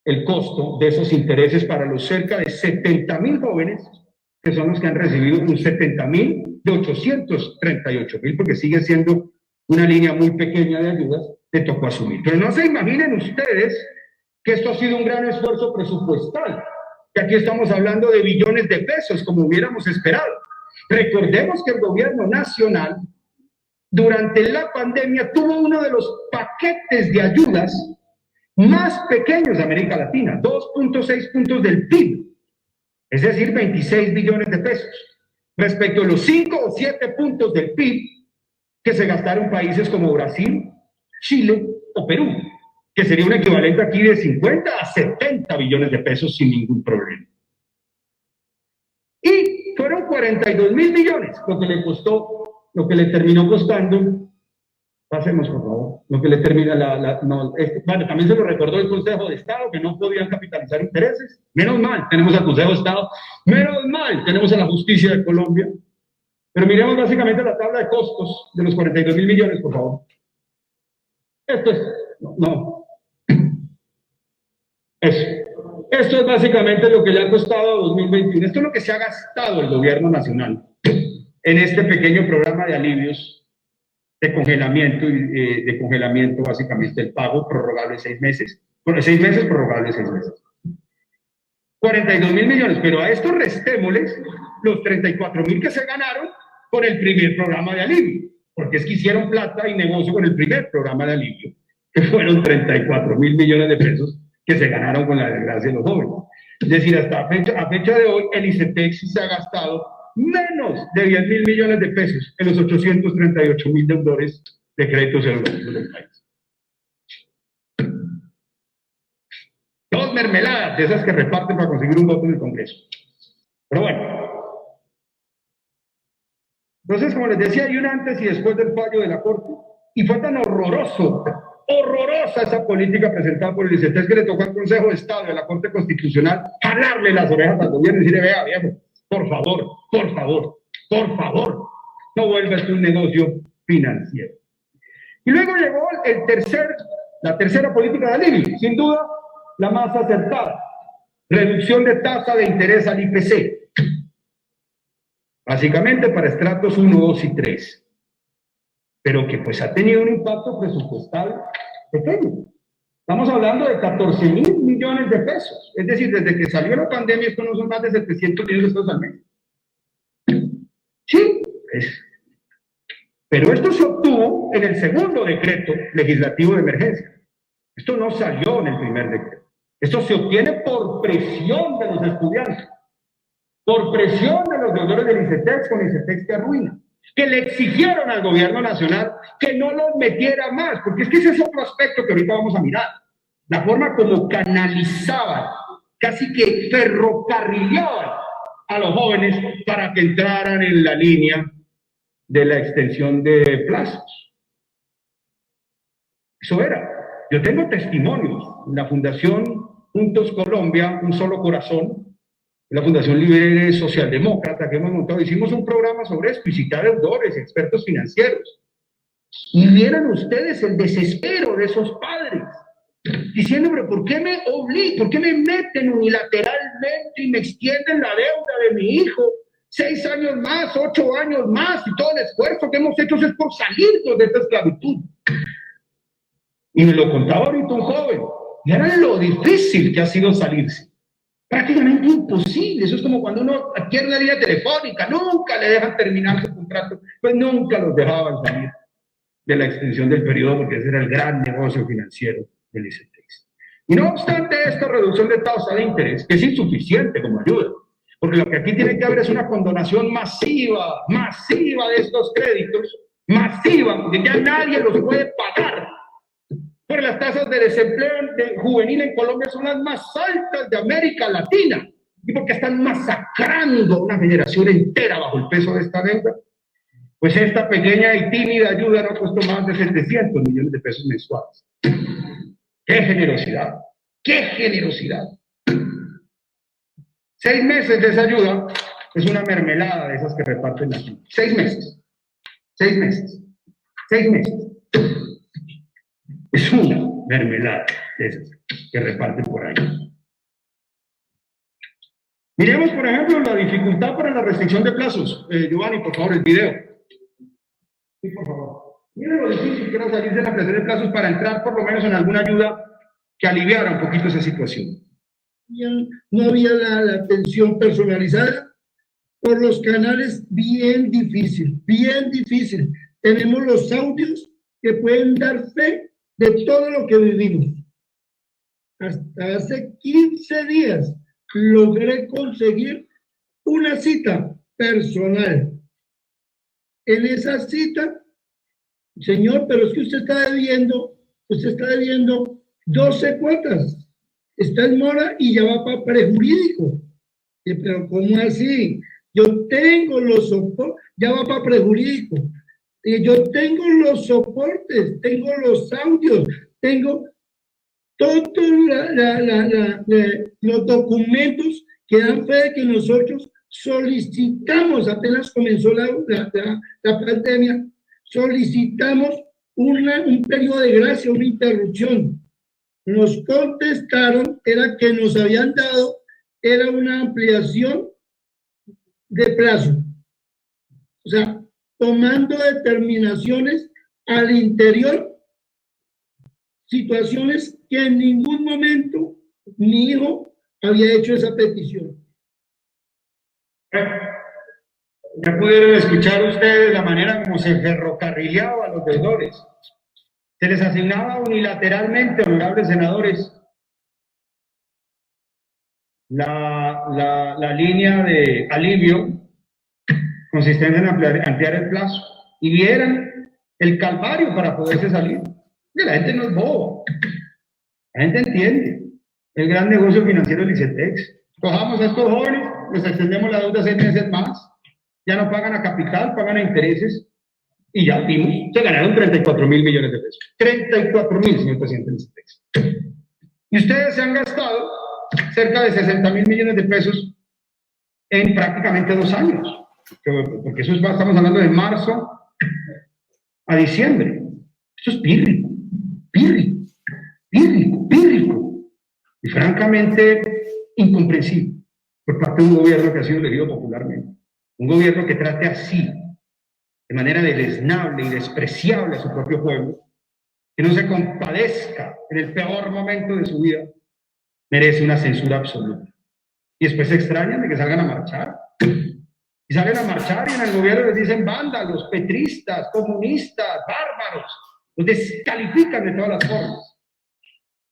el costo de esos intereses para los cerca de 70.000 jóvenes, que son los que han recibido un 70.000 de 838.000, porque sigue siendo una línea muy pequeña de ayudas, le tocó asumir. Pero no se imaginen ustedes que esto ha sido un gran esfuerzo presupuestal, que aquí estamos hablando de billones de pesos, como hubiéramos esperado. Recordemos que el gobierno nacional, durante la pandemia, tuvo uno de los paquetes de ayudas más pequeños de América Latina, 2.6 puntos del PIB, es decir, 26 billones de pesos, respecto a los 5 o 7 puntos del PIB que se gastaron países como Brasil, Chile o Perú, que sería un equivalente aquí de 50 a 70 billones de pesos sin ningún problema. Y fueron 42.000 millones lo que le costó, lo que le terminó costando. Pasemos, por favor. Lo que le termina bueno, también se lo recordó el Consejo de Estado, que no podían capitalizar intereses. Menos mal, tenemos al Consejo de Estado. Menos mal, tenemos a la Justicia de Colombia. Pero miremos básicamente la tabla de costos de los 42.000 millones, por favor. Esto es... No. Eso. Esto es básicamente lo que le ha costado a 2021. Esto es lo que se ha gastado el gobierno nacional en este pequeño programa de alivios de congelamiento, básicamente el pago prorrogable 6 meses. Bueno, 6 meses, prorrogable 6 meses. 42.000 millones, pero a esto restémosles los 34.000 que se ganaron con el primer programa de alivio, porque es que hicieron plata y negocio con el primer programa de alivio, que fueron 34.000 millones de pesos que se ganaron con la desgracia de los jóvenes. Es decir, hasta a fecha de hoy, el ICETEX se ha gastado menos de 10.000 millones de pesos en los 838.000 deudores de créditos económicos del país. 2 mermeladas de esas que reparten para conseguir un voto en el Congreso. Pero bueno. Entonces, como les decía, hay un antes y después del fallo de la Corte, y fue tan horrorosa esa política presentada por el ICETEX que le tocó al Consejo de Estado de la Corte Constitucional jalarle las orejas al gobierno y decirle, vea, viejo, por favor, no vuelva a ser un negocio financiero. Y luego llegó la tercera política de alivio, sin duda la más acertada, reducción de tasa de interés al IPC, básicamente para estratos 1, 2 y 3. Pero que pues ha tenido un impacto presupuestal pequeño. Estamos hablando de 14.000 millones de pesos. Es decir, desde que salió la pandemia, esto no son más de 700 millones de pesos al mes. Sí, pero esto se obtuvo en el segundo decreto legislativo de emergencia. Esto no salió en el primer decreto. Esto se obtiene por presión de los estudiantes, por presión de los deudores del ICETEX, con ICETEX que arruina, que le exigieron al gobierno nacional que no los metiera más, porque es que ese es otro aspecto que ahorita vamos a mirar, la forma como canalizaban casi que ferrocarrilaban a los jóvenes para que entraran en la línea de la extensión de plazos. Eso era. Yo tengo testimonios. La Fundación Juntos Colombia, Un Solo Corazón, la Fundación Libre Socialdemócrata que hemos montado, hicimos un programa sobre esto, y citar deudores, expertos financieros. Y vieran ustedes el desespero de esos padres, diciendo, pero ¿por qué me obligan, por qué me meten unilateralmente y me extienden la deuda de mi hijo? 6 años más, 8 años más, y todo el esfuerzo que hemos hecho es por salirnos de esta esclavitud. Y me lo contaba ahorita un joven, y era lo difícil que ha sido salirse. Prácticamente imposible. Eso es como cuando uno adquiere una línea telefónica, nunca le dejan terminar su contrato, pues nunca los dejaban salir de la extensión del periodo, porque ese era el gran negocio financiero del ICETEX. Y no obstante esta reducción de tasa de interés, que es insuficiente como ayuda, porque lo que aquí tiene que haber es una condonación masiva de estos créditos, masiva, porque ya nadie los puede pagar. Pero las tasas de desempleo juvenil en Colombia son las más altas de América Latina, y porque están masacrando a una generación entera bajo el peso de esta deuda, pues esta pequeña y tímida ayuda no costó más de 700 millones de pesos mensuales. ¡Qué generosidad! ¡Qué generosidad! 6 meses de esa ayuda es una mermelada de esas que reparten aquí. 6 meses. 6 meses. 6 meses. Es una mermelada de esas que reparten por ahí. Miremos, por ejemplo, la dificultad para la restricción de plazos. Giovanni, por favor, el video. Sí, por favor. Miren lo difícil que era salir de la ampliación de plazos para entrar por lo menos en alguna ayuda que aliviara un poquito esa situación. No había la atención personalizada por los canales, bien difícil, bien difícil. Tenemos los audios que pueden dar fe de todo lo que vivimos. Hasta hace 15 días logré conseguir una cita personal. En esa cita, señor, pero es que usted está debiendo 12 cuotas. Está en mora y ya va para prejurídico. Pero ¿cómo así? Yo tengo los soportes, ya va para prejurídico. Yo tengo los soportes, tengo los audios, tengo todos los documentos que dan fe de que nosotros solicitamos, apenas comenzó la pandemia, solicitamos un periodo de gracia, una interrupción. Nos contestaron, era que nos habían dado, era una ampliación de plazo. O sea, tomando determinaciones al interior, situaciones que en ningún momento mi hijo había hecho esa petición. Ya pudieron escuchar ustedes la manera como se ferrocarrileaba a los deudores. Se les asignaba unilateralmente, honorables senadores, la línea de alivio consistente en ampliar el plazo, y vieran el calvario para poderse salir. Que la gente no es boba, la gente entiende el gran negocio financiero del ICETEX. Cojamos a estos jóvenes, les extendemos la deuda 6 meses más, ya no pagan a capital, pagan a intereses, y ya vimos, se ganaron 34.000 millones de pesos. 34.000, señor presidente del ICETEX. Y ustedes se han gastado cerca de 60.000 millones de pesos en prácticamente 2 años. Porque eso estamos hablando de marzo a diciembre. Eso es pírrico. Y francamente incomprensible por parte de un gobierno que ha sido elegido popularmente. Un gobierno que trate así, de manera deleznable y despreciable a su propio pueblo, que no se compadezca en el peor momento de su vida, merece una censura absoluta. Y después se extrañan de que salgan a marchar. Y salen a marchar y en el gobierno les dicen vándalos, petristas, comunistas, bárbaros. Los descalifican de todas las formas.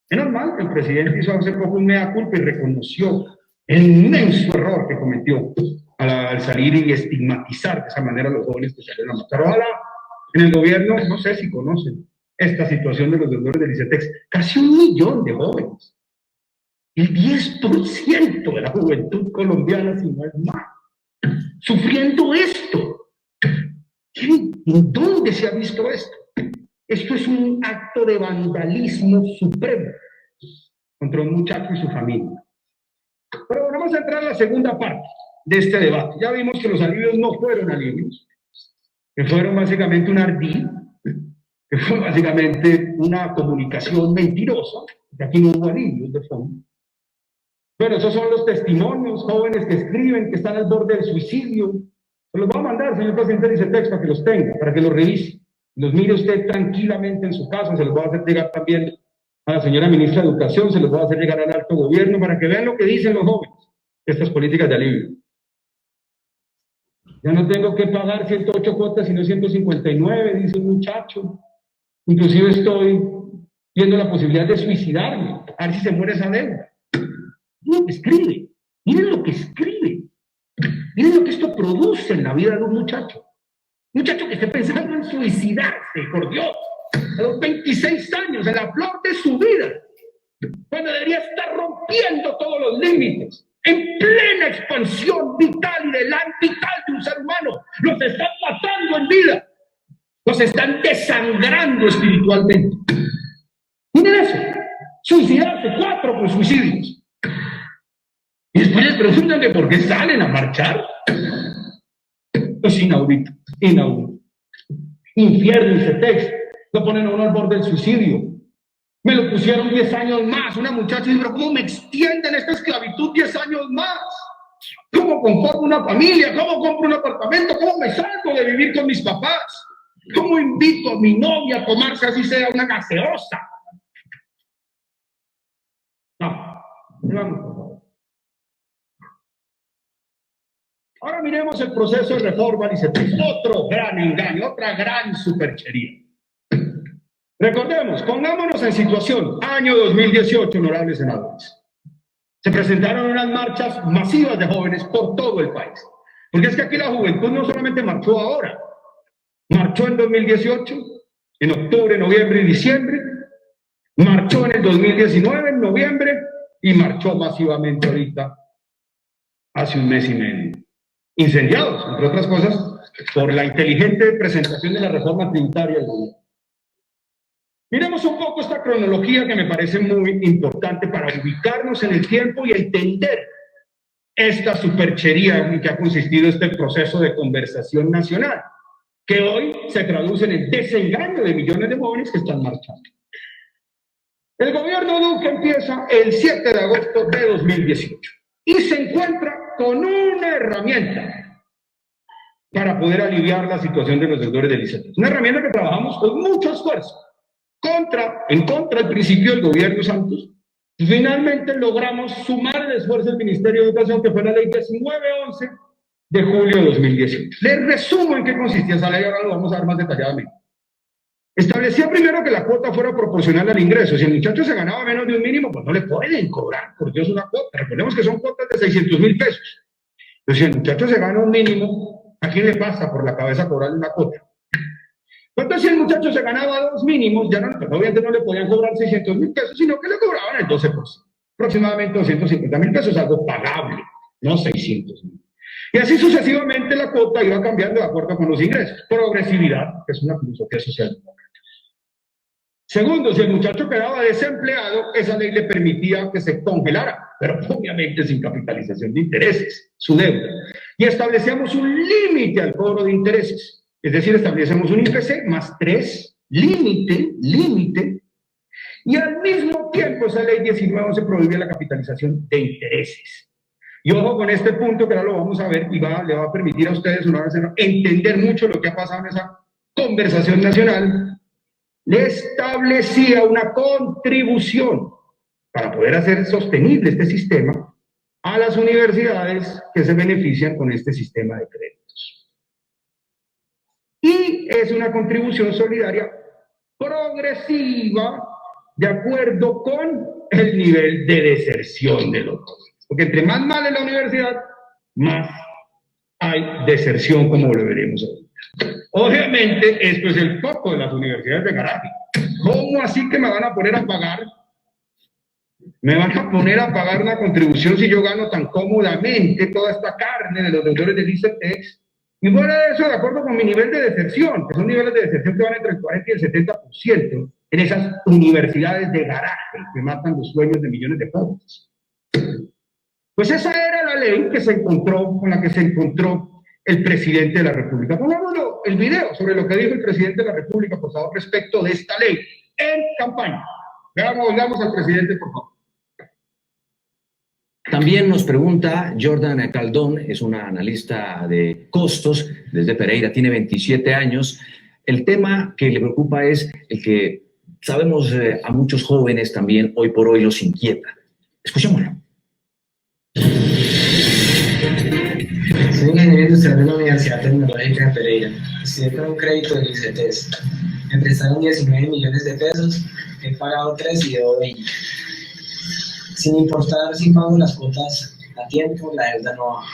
Es normal que el presidente hizo hace poco un mea culpa y reconoció el inmenso error que cometió al salir y estigmatizar de esa manera a los jóvenes que salen a marchar. Ojalá en el gobierno, no sé si conocen esta situación de los deudores del ICETEX, casi 1 millón de jóvenes El 10% de la juventud colombiana, si no es más, sufriendo esto. ¿En dónde se ha visto esto? Esto es un acto de vandalismo supremo contra un muchacho y su familia. Pero vamos a entrar a la segunda parte de este debate. Ya vimos que los alivios no fueron alivios, que fueron básicamente un ardid, que fue básicamente una comunicación mentirosa, que aquí no hubo alivios de fondo. Bueno, esos son los testimonios, jóvenes que escriben, que están al borde del suicidio. Se los voy a mandar, señor presidente del ICETEX, para que los tenga, para que los revise. Los mire usted tranquilamente en su casa, se los voy a hacer llegar también a la señora ministra de Educación, se los voy a hacer llegar al alto gobierno, para que vean lo que dicen los jóvenes, estas políticas de alivio. Ya no tengo que pagar 108 cuotas, sino 159, dice un muchacho. Inclusive estoy viendo la posibilidad de suicidarme, a ver si se muere esa deuda. Miren lo que escribe, miren lo que escribe, miren lo que esto produce en la vida de un muchacho. Un muchacho que esté pensando en suicidarse, por Dios, a los 26 años, en la flor de su vida, cuando debería estar rompiendo todos los límites, en plena expansión vital y vital de un ser humano. Los están matando en vida, los están desangrando espiritualmente. Miren eso, suicidarse, 4 por suicidios. Y después les preguntan de por qué salen a marchar. Es inaudito, inaudito. Infierno, ICETEX, lo ponen a uno al borde del suicidio. Me lo pusieron 10 años más. Una muchacha dice, pero ¿cómo me extienden esta esclavitud 10 años más? ¿Cómo conformo una familia? ¿Cómo compro un apartamento? ¿Cómo me salgo de vivir con mis papás? ¿Cómo invito a mi novia a tomarse así sea una gaseosa? No, vamos, por favor. Ahora miremos el proceso de reforma del ICETEX. Otro gran engaño, otra gran superchería. Recordemos, pongámonos en situación, año 2018, honorables senadores. Se presentaron unas marchas masivas de jóvenes por todo el país. Porque es que aquí la juventud no solamente marchó ahora, marchó en 2018, en octubre, noviembre y diciembre, marchó en el 2019, en noviembre, y marchó masivamente ahorita, hace un mes y medio. Incendiados, entre otras cosas, por la inteligente presentación de la reforma tributaria del gobierno. Miremos un poco esta cronología que me parece muy importante para ubicarnos en el tiempo y entender esta superchería en que ha consistido este proceso de conversación nacional, que hoy se traduce en el desengaño de millones de jóvenes que están marchando. El gobierno Duque empieza el 7 de agosto de 2018 y se encuentra con una herramienta para poder aliviar la situación de los deudores del ICETEX. Una herramienta que trabajamos con mucho esfuerzo, en contra del principio del gobierno Santos. Y finalmente logramos sumar el esfuerzo del Ministerio de Educación, que fue la ley 1911 de julio de 2018. Les resumo en qué consistía esa ley, ahora lo vamos a ver más detalladamente. Establecía primero que la cuota fuera proporcional al ingreso. Si el muchacho se ganaba menos de un mínimo, pues no le pueden cobrar, porque es una cuota. Recordemos que son cuotas de 600.000 pesos. Entonces, si el muchacho se gana un mínimo, ¿a quién le pasa por la cabeza cobrarle una cuota? Entonces, si el muchacho se ganaba 2 mínimos, ya no, pues, obviamente no le podían cobrar 600.000 pesos, sino que le cobraban el 12%. Aproximadamente 250.000 pesos, algo pagable, no 600.000. Y así sucesivamente la cuota iba cambiando de acuerdo con los ingresos. Progresividad, que es una filosofía social. Segundo, si el muchacho quedaba desempleado, esa ley le permitía que se congelara, pero obviamente sin capitalización de intereses, su deuda. Y establecíamos un límite al cobro de intereses. Es decir, establecemos un IPC más 3, límite, y al mismo tiempo esa ley 1911 prohibía la capitalización de intereses. Y ojo con este punto que ahora lo vamos a ver y le va a permitir a ustedes una vez entender mucho lo que ha pasado en esa conversación nacional. Le establecía una contribución para poder hacer sostenible este sistema a las universidades que se benefician con este sistema de créditos. Y es una contribución solidaria progresiva de acuerdo con el nivel de deserción de los jóvenes. Porque entre más mal es la universidad, más hay deserción, como lo veremos hoy. Obviamente, esto es el foco de las universidades de garaje. ¿Cómo así que me van a poner a pagar me van a poner a pagar una contribución si yo gano tan cómodamente toda esta carne de los deudores del ICETEX. Y fuera de eso, de acuerdo con mi nivel de deserción, que son niveles de deserción que van entre el 40 y el 70% en esas universidades de garaje que matan los sueños de millones de pobres. Pues esa era la ley que se encontró, con la que se encontró el presidente de la República. Pongámoslo el video sobre lo que dijo el presidente de la República, por favor, respecto de esta ley en campaña. Veamos al presidente, por favor. También nos pregunta Jordan Caldón, es una analista de costos desde Pereira, tiene 27 años. El tema que le preocupa es el que sabemos a muchos jóvenes también hoy por hoy los inquieta. Escuchémoslo. Soy ingeniero industrial de la Universidad Tecnológica de Pereira. Estudié con un crédito del ICETEX. Me prestaron 19 millones de pesos, he pagado 3 y debo 20. Sin importar si pago las cuotas a tiempo, la deuda no baja.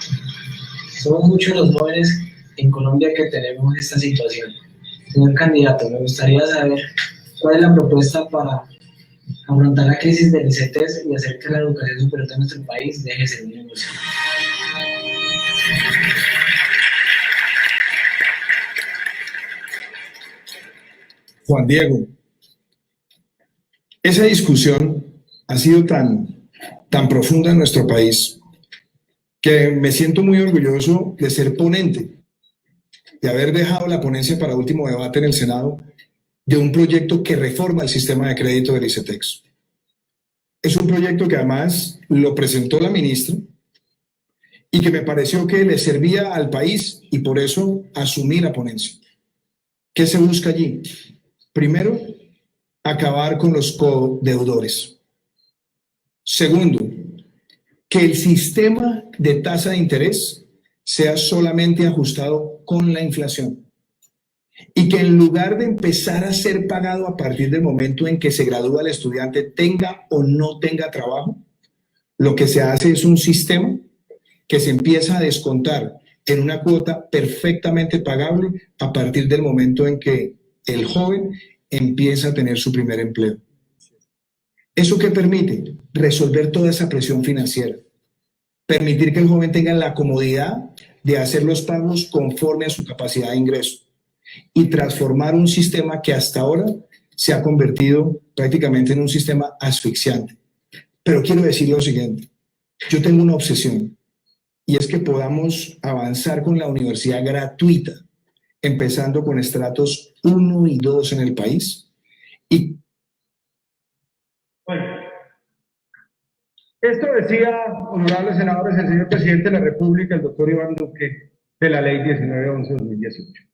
Somos muchos los jóvenes en Colombia que tenemos esta situación. Señor candidato, me gustaría saber cuál es la propuesta para afrontar la crisis del ICETEX y hacer que la educación superior de nuestro país deje de ser un negocio. Juan Diego, esa discusión ha sido tan profunda en nuestro país que me siento muy orgulloso de ser ponente, de haber dejado la ponencia para último debate en el Senado de un proyecto que reforma el sistema de crédito del ICETEX. Es un proyecto que además lo presentó la ministra y que me pareció que le servía al país y por eso asumí la ponencia. ¿Qué se busca allí? Primero, acabar con los codeudores. Segundo, que el sistema de tasa de interés sea solamente ajustado con la inflación y que en lugar de empezar a ser pagado a partir del momento en que se gradúa el estudiante, tenga o no tenga trabajo, lo que se hace es un sistema que se empieza a descontar en una cuota perfectamente pagable a partir del momento en que el joven empieza a tener su primer empleo. ¿Eso qué permite? Resolver toda esa presión financiera. Permitir que el joven tenga la comodidad de hacer los pagos conforme a su capacidad de ingreso y transformar un sistema que hasta ahora se ha convertido prácticamente en un sistema asfixiante. Pero quiero decir lo siguiente, yo tengo una obsesión y es que podamos avanzar con la universidad gratuita, empezando con estratos 1 y 2 en el país. Y bueno, esto decía, honorables senadores, el señor presidente de la República, el doctor Iván Duque, de la ley 1911-2018.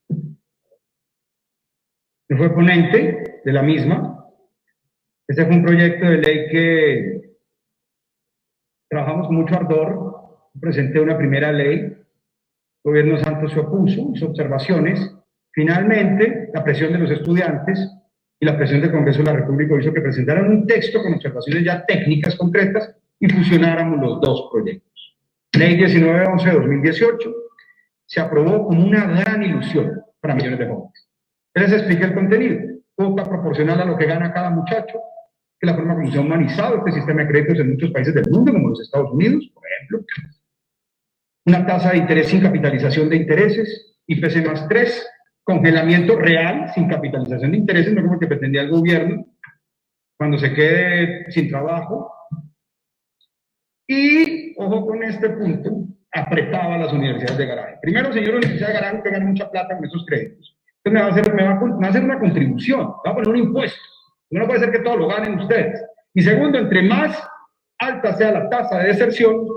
Yo fui ponente de la misma. Este fue un proyecto de ley que trabajamos con mucho ardor. Presenté una primera ley, el gobierno Santos se opuso, hizo observaciones. Finalmente, la presión de los estudiantes y la presión del Congreso de la República hizo que presentaran un texto con observaciones ya técnicas concretas y fusionáramos los dos proyectos. Ley 1911-2018 se aprobó como una gran ilusión para millones de jóvenes. Les expliqué el contenido, cuota proporcional a lo que gana cada muchacho, que la forma como se ha humanizado este sistema de créditos en muchos países del mundo, como los Estados Unidos, por ejemplo. Una tasa de interés sin capitalización de intereses, IPC más 3, congelamiento real sin capitalización de intereses, no como el que pretendía el gobierno, cuando se quede sin trabajo. Y, ojo con este punto, apretaba a las universidades de garaje. Primero, señor, universidad de garaje que ganan mucha plata con esos créditos. Entonces me va a hacer una contribución, me va a poner un impuesto. No puede ser que todo lo ganen ustedes. Y segundo, entre más alta sea la tasa de deserción,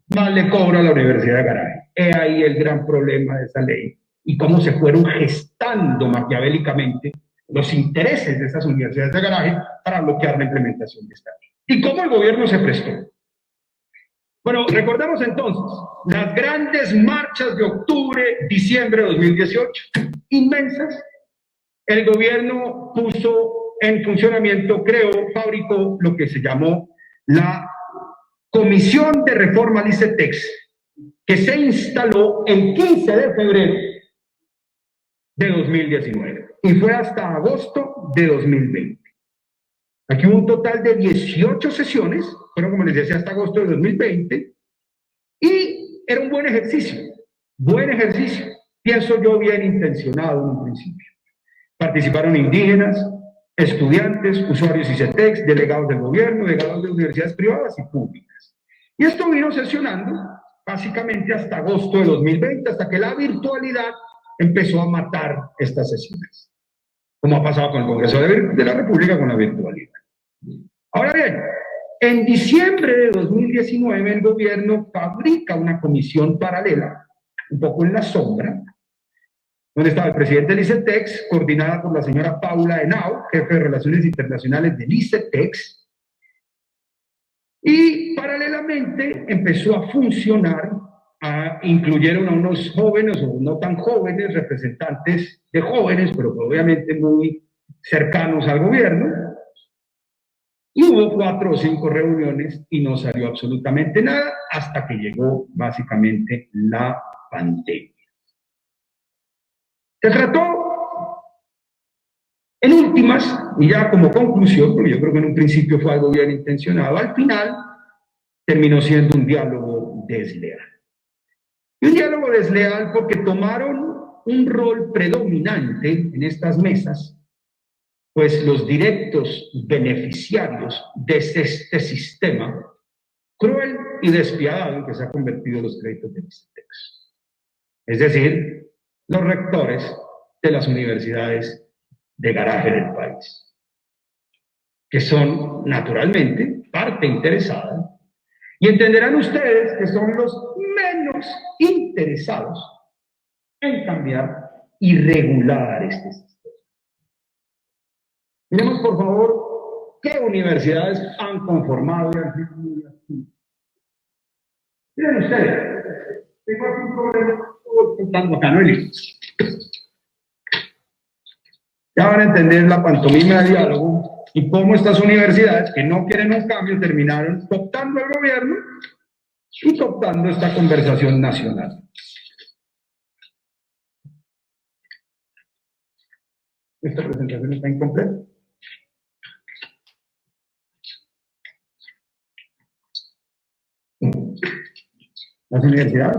más le cobra a la universidad de garaje. He ahí el gran problema de esa ley y cómo se fueron gestando maquiavélicamente los intereses de esas universidades de garaje para bloquear la implementación de esta ley. ¿Y cómo el gobierno se prestó? Bueno, recordamos entonces las grandes marchas de octubre, diciembre de 2018, inmensas. El gobierno puso en funcionamiento, fabricó lo que se llamó la Comisión de Reforma al ICETEX, que se instaló el 15 de febrero de 2019 y fue hasta agosto de 2020. Aquí hubo un total de 18 sesiones, fueron como les decía hasta agosto de 2020, y era un buen ejercicio, pienso yo bien intencionado en un principio. Participaron indígenas, estudiantes, usuarios ICETEX, delegados del gobierno, delegados de universidades privadas y públicas. Y esto vino sesionando básicamente hasta agosto de 2020, hasta que la virtualidad empezó a matar estas sesiones, como ha pasado con el Congreso de la República con la virtualidad. Ahora bien, en diciembre de 2019 el gobierno fabrica una comisión paralela, un poco en la sombra, donde estaba el presidente del ICETEX, coordinada por la señora Paula Henao, jefe de Relaciones Internacionales del ICETEX, y paralelamente empezó a funcionar, incluyeron a unos jóvenes o no tan jóvenes, representantes de jóvenes, pero obviamente muy cercanos al gobierno, y hubo 4 o 5 reuniones y no salió absolutamente nada hasta que llegó básicamente la pandemia. Se trató, en últimas, y ya como conclusión, porque yo creo que en un principio fue algo bien intencionado, al final terminó siendo un diálogo desleal. Y un diálogo desleal porque tomaron un rol predominante en estas mesas, pues los directos beneficiarios de este sistema cruel y despiadado en que se han convertido los créditos del ICETEX. Es decir, los rectores de las universidades de garaje del país, que son naturalmente parte interesada, y entenderán ustedes que son los menos interesados en cambiar y regular este sistema. Miremos, por favor, qué universidades han conformado y han sido muy activas. Miren ustedes, tengo aquí un problema, estoy contando acá, no hay listos. Ya van a entender la pantomima de diálogo y cómo estas universidades que no quieren un cambio terminaron cooptando al gobierno y cooptando esta conversación nacional. Esta presentación está incompleta. Las universidades.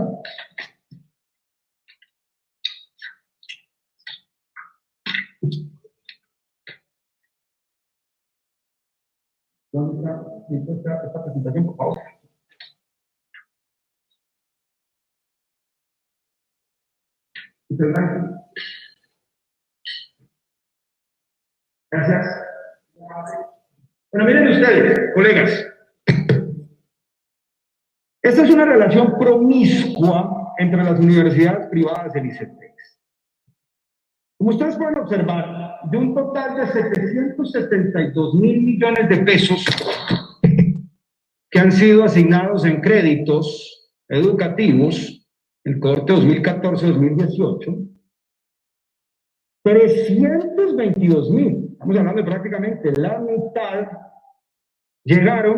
¿Dónde está esta presentación, por favor? Muchas gracias. Gracias. Bueno, miren ustedes, colegas. Esta es una relación promiscua entre las universidades privadas del ICETEX. Como ustedes pueden observar, de un total de 772.000 millones de pesos que han sido asignados en créditos educativos en el corte 2014-2018, 322.000, estamos hablando de prácticamente la mitad, llegaron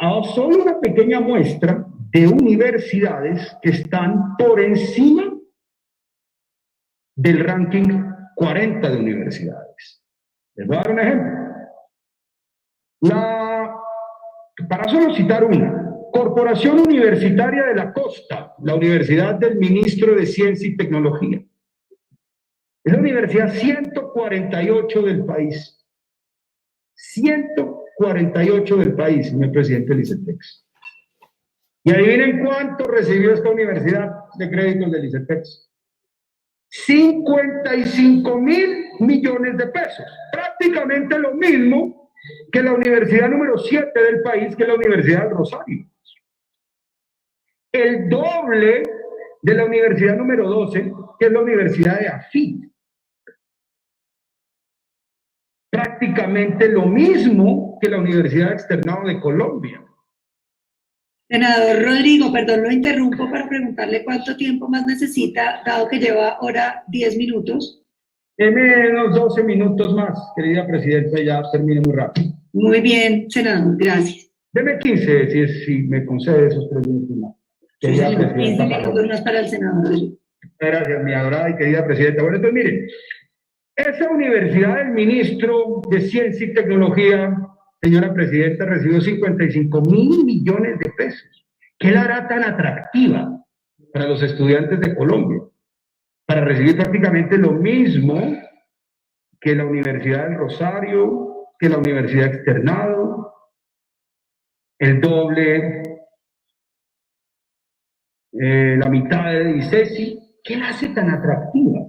a solo una pequeña muestra de universidades que están por encima del ranking 40 de universidades. Les voy a dar un ejemplo. Para solo citar una, Corporación Universitaria de la Costa, la Universidad del Ministro de Ciencia y Tecnología. Es la universidad 148 del país. 148 del país, señor presidente del ICETEX. Y adivinen cuánto recibió esta universidad de créditos del ICETEX. 55.000 millones de pesos. Prácticamente lo mismo que la universidad número 7 del país, que es la Universidad del Rosario. El doble de la universidad número 12, que es la Universidad de AFIT. Prácticamente lo mismo que la Universidad Externado de Colombia. Senador Rodrigo, perdón, lo interrumpo para preguntarle cuánto tiempo más necesita, dado que lleva ahora 10 minutos. Deme unos 12 minutos más, querida presidenta, ya termine muy rápido. Muy bien, senador, gracias. Deme 15, si me concede esos 3 minutos más. Querida Sí, 15 minutos más para el senador. Gracias, mi adorada y querida presidenta. Bueno, entonces miren, esa universidad del ministro de Ciencia y Tecnología señora presidenta, recibió 55.000 millones de pesos. ¿Qué la hará tan atractiva para los estudiantes de Colombia? Para recibir prácticamente lo mismo que la Universidad del Rosario, que la Universidad Externado, el doble, la mitad de ICESI. ¿Qué la hace tan atractiva?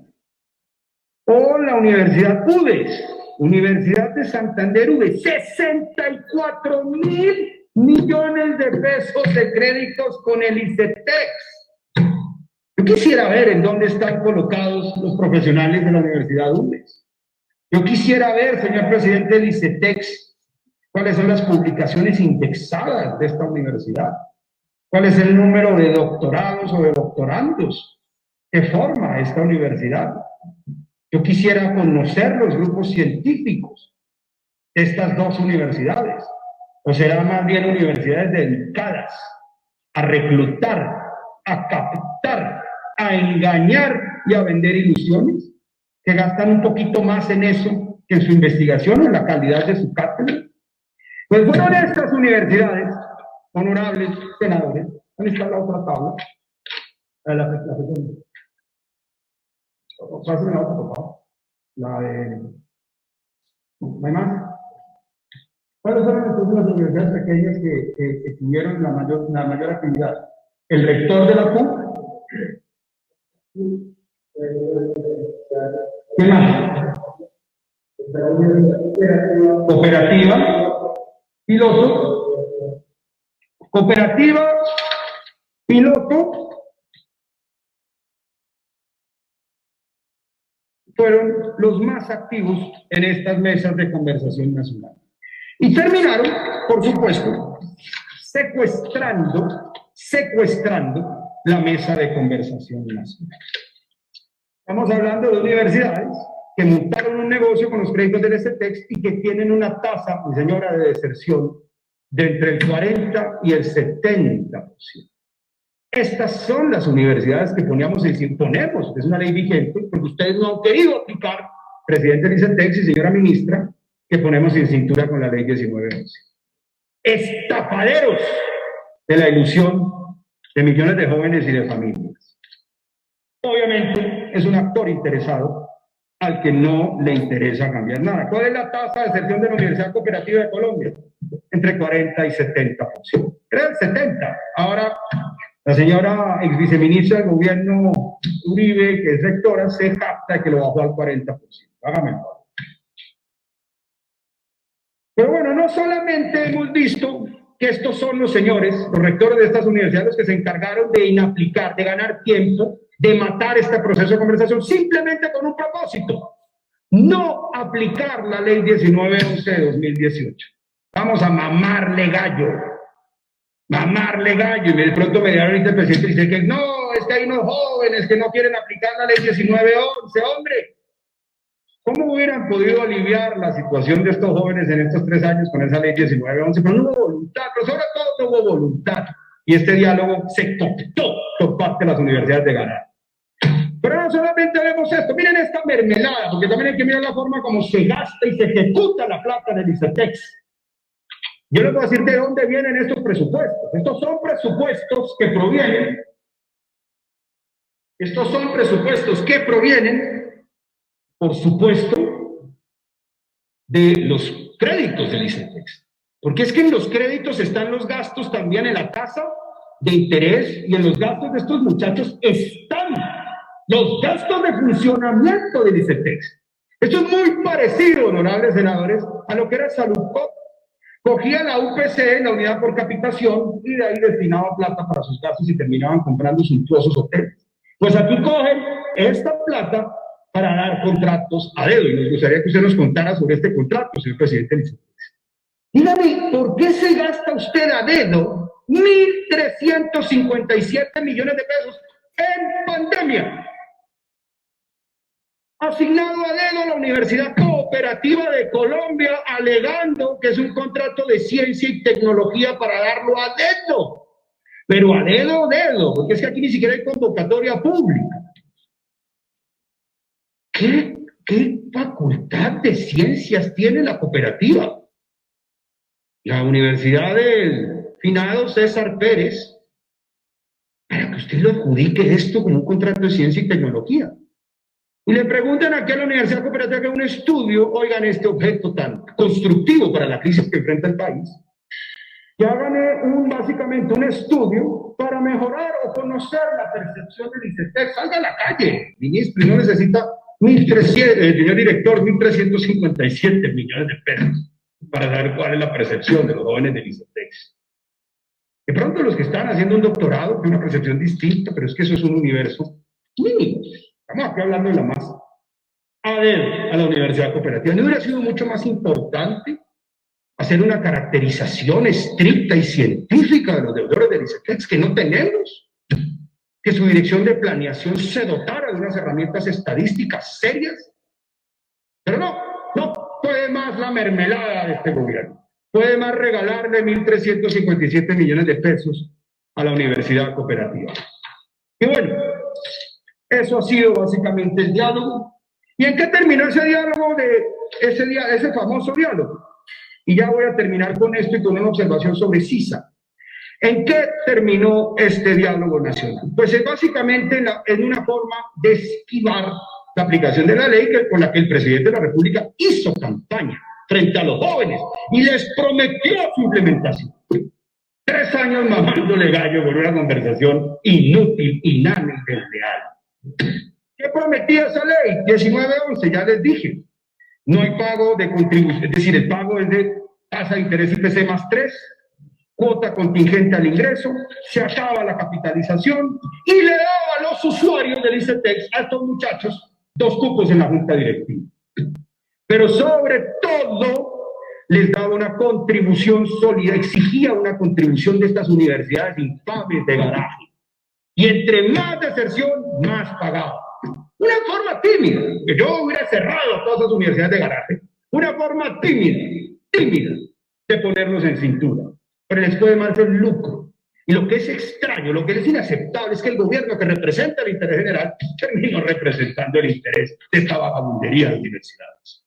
O la Universidad UDES, Universidad de Santander UDES, 64.000 millones de pesos de créditos con el ICETEX. Yo quisiera ver en dónde están colocados los profesionales de la Universidad UDES. Yo quisiera ver, señor presidente del ICETEX, cuáles son las publicaciones indexadas de esta universidad, cuál es el número de doctorados o de doctorandos que forma esta universidad. Yo quisiera conocer los grupos científicos de estas dos universidades, o serán más bien universidades dedicadas a reclutar, a captar, a engañar y a vender ilusiones, que gastan un poquito más en eso que en su investigación o en la calidad de su cátedra. Pues fueron estas universidades, honorables senadores. ¿Dónde está la otra tabla? La segunda. Pásenme la otra, por favor. La de... ¿No hay más? ¿Cuáles fueron entonces las universidades pequeñas que tuvieron la mayor actividad? El rector de la PUC. ¿Qué más? Cooperativa. Piloto. Cooperativa. Piloto. Fueron los más activos en estas mesas de conversación nacional. Y terminaron, por supuesto, secuestrando la mesa de conversación nacional. Estamos hablando de universidades que montaron un negocio con los créditos del ICETEX y que tienen una tasa, mi señora, de deserción de entre el 40 y el 70%. Estas son las universidades que ponemos, es una ley vigente, porque ustedes no han querido aplicar, presidente del ICETEX y señora ministra, que ponemos en cintura con la ley 1911. Estafaderos de la ilusión de millones de jóvenes y de familias. Obviamente es un actor interesado al que no le interesa cambiar nada. ¿Cuál es la tasa de deserción de la Universidad Cooperativa de Colombia? Entre 40 y 70%. Era el 70%. Ahora, la señora ex viceministra del gobierno Uribe, que es rectora, se jacta de que lo bajó al 40%. Hágame el favor. Pero bueno, no solamente hemos visto que estos son los señores, los rectores de estas universidades, los que se encargaron de inaplicar, de ganar tiempo, de matar este proceso de conversación, simplemente con un propósito: no aplicar la ley 1911 de 2018. Vamos a mamarle gallo. Y de pronto me dieron ahorita el presidente y dice que no, es que hay unos jóvenes que no quieren aplicar la ley 1911, hombre. ¿Cómo hubieran podido aliviar la situación de estos jóvenes en estos 3 años con esa ley 1911? Pero no hubo voluntad, pero sobre todo no hubo voluntad. Y este diálogo se cooptó por parte de las universidades de ganar. Pero no solamente vemos esto, miren esta mermelada, porque también hay que mirar la forma como se gasta y se ejecuta la plata del ICETEX. Yo les voy a decir de dónde vienen estos presupuestos. Estos son presupuestos que provienen, por supuesto, de los créditos del ICETEX. Porque es que en los créditos están los gastos también en la tasa de interés, y en los gastos de estos muchachos están los gastos de funcionamiento del ICETEX. Esto es muy parecido, honorables senadores, a lo que era Saludcop. Cogía la UPC, la unidad por capitación, y de ahí destinaba plata para sus gastos y terminaban comprando suntuosos hoteles. Pues aquí cogen esta plata para dar contratos a dedo, y nos gustaría que usted nos contara sobre este contrato, señor presidente del ICETEX. Dígame, ¿por qué se gasta usted a dedo 1.357 millones de pesos en pandemia? Asignado a dedo a la Universidad Cooperativa de Colombia, alegando que es un contrato de ciencia y tecnología para darlo a dedo. Pero a dedo, porque es que aquí ni siquiera hay convocatoria pública. ¿Qué facultad de ciencias tiene la cooperativa? la Universidad del finado César Pérez, para que usted lo adjudique esto como un contrato de ciencia y tecnología. Y le preguntan aquí a la Universidad Cooperativa que un estudio, oigan este objeto tan constructivo para la crisis que enfrenta el país, que hagan básicamente un estudio para mejorar o conocer la percepción del ICETEX. Salga a la calle, ministro, y no necesita 1.300, señor director, 1.357 millones de pesos para saber cuál es la percepción de los jóvenes del ICETEX. De pronto los que están haciendo un doctorado tienen una percepción distinta, pero es que eso es un universo mínimo. Estamos aquí hablando de la masa. A la Universidad Cooperativa. ¿No hubiera sido mucho más importante hacer una caracterización estricta y científica de los deudores del ICETEX que no tenemos? Que su dirección de planeación se dotara de unas herramientas estadísticas serias. Pero no puede más la mermelada de este gobierno. Puede más regalarle 1.357 millones de pesos a la Universidad Cooperativa. Y bueno, eso ha sido básicamente el diálogo. ¿Y en qué terminó ese diálogo ese famoso diálogo? Y ya voy a terminar con esto y con una observación sobre CISA. ¿En qué terminó este diálogo nacional? Pues es básicamente en una forma de esquivar la aplicación de la ley con la que el presidente de la República hizo campaña frente a los jóvenes y les prometió su implementación. 3 años mamándole gallo por una conversación inútil, inane y desleal. ¿Qué prometía esa ley? 1911, ya les dije. No hay pago de contribución, es decir, el pago es de tasa de interés IPC más 3, cuota contingente al ingreso, se acaba la capitalización y le daba a los usuarios del ICETEX, a estos muchachos, 2 cupos en la junta directiva. Pero sobre todo les daba una contribución sólida, exigía una contribución de estas universidades infames de garaje. Y entre más deserción, más pagaba. Una forma tímida, que yo hubiera cerrado todas esas universidades de garaje, una forma tímida de ponerlos en cintura. Pero les puede más el lucro. Y lo que es extraño, lo que es inaceptable, es que el gobierno que representa el interés general terminó representando el interés de esta vagabundería de universidades.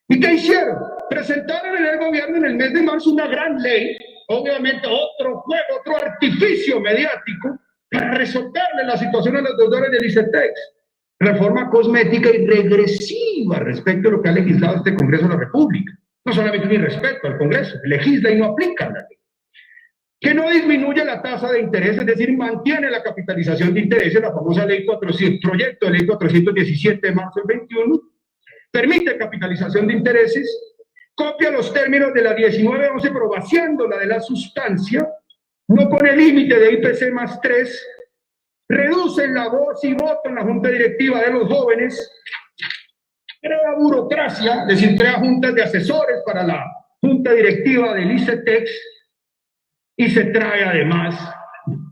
¿Y qué hicieron? Presentaron en el gobierno en el mes de marzo una gran ley, obviamente otro juego, otro artificio mediático para resolverle la situación a los deudores del ICETEX. Reforma cosmética y regresiva respecto a lo que ha legislado este Congreso de la República. No solamente un irrespeto al Congreso, legisla y no aplica la ley. Que no disminuye la tasa de interés, es decir, mantiene la capitalización de intereses, la famosa ley 400, proyecto de ley 417 de marzo del 21, permite capitalización de intereses, copia los términos de la 1911, pero vaciándola de la sustancia, no con el límite de IPC más 3, reduce la voz y voto en la junta directiva de los jóvenes, crea burocracia, es decir, crea juntas de asesores para la junta directiva del ICETEX y se trae además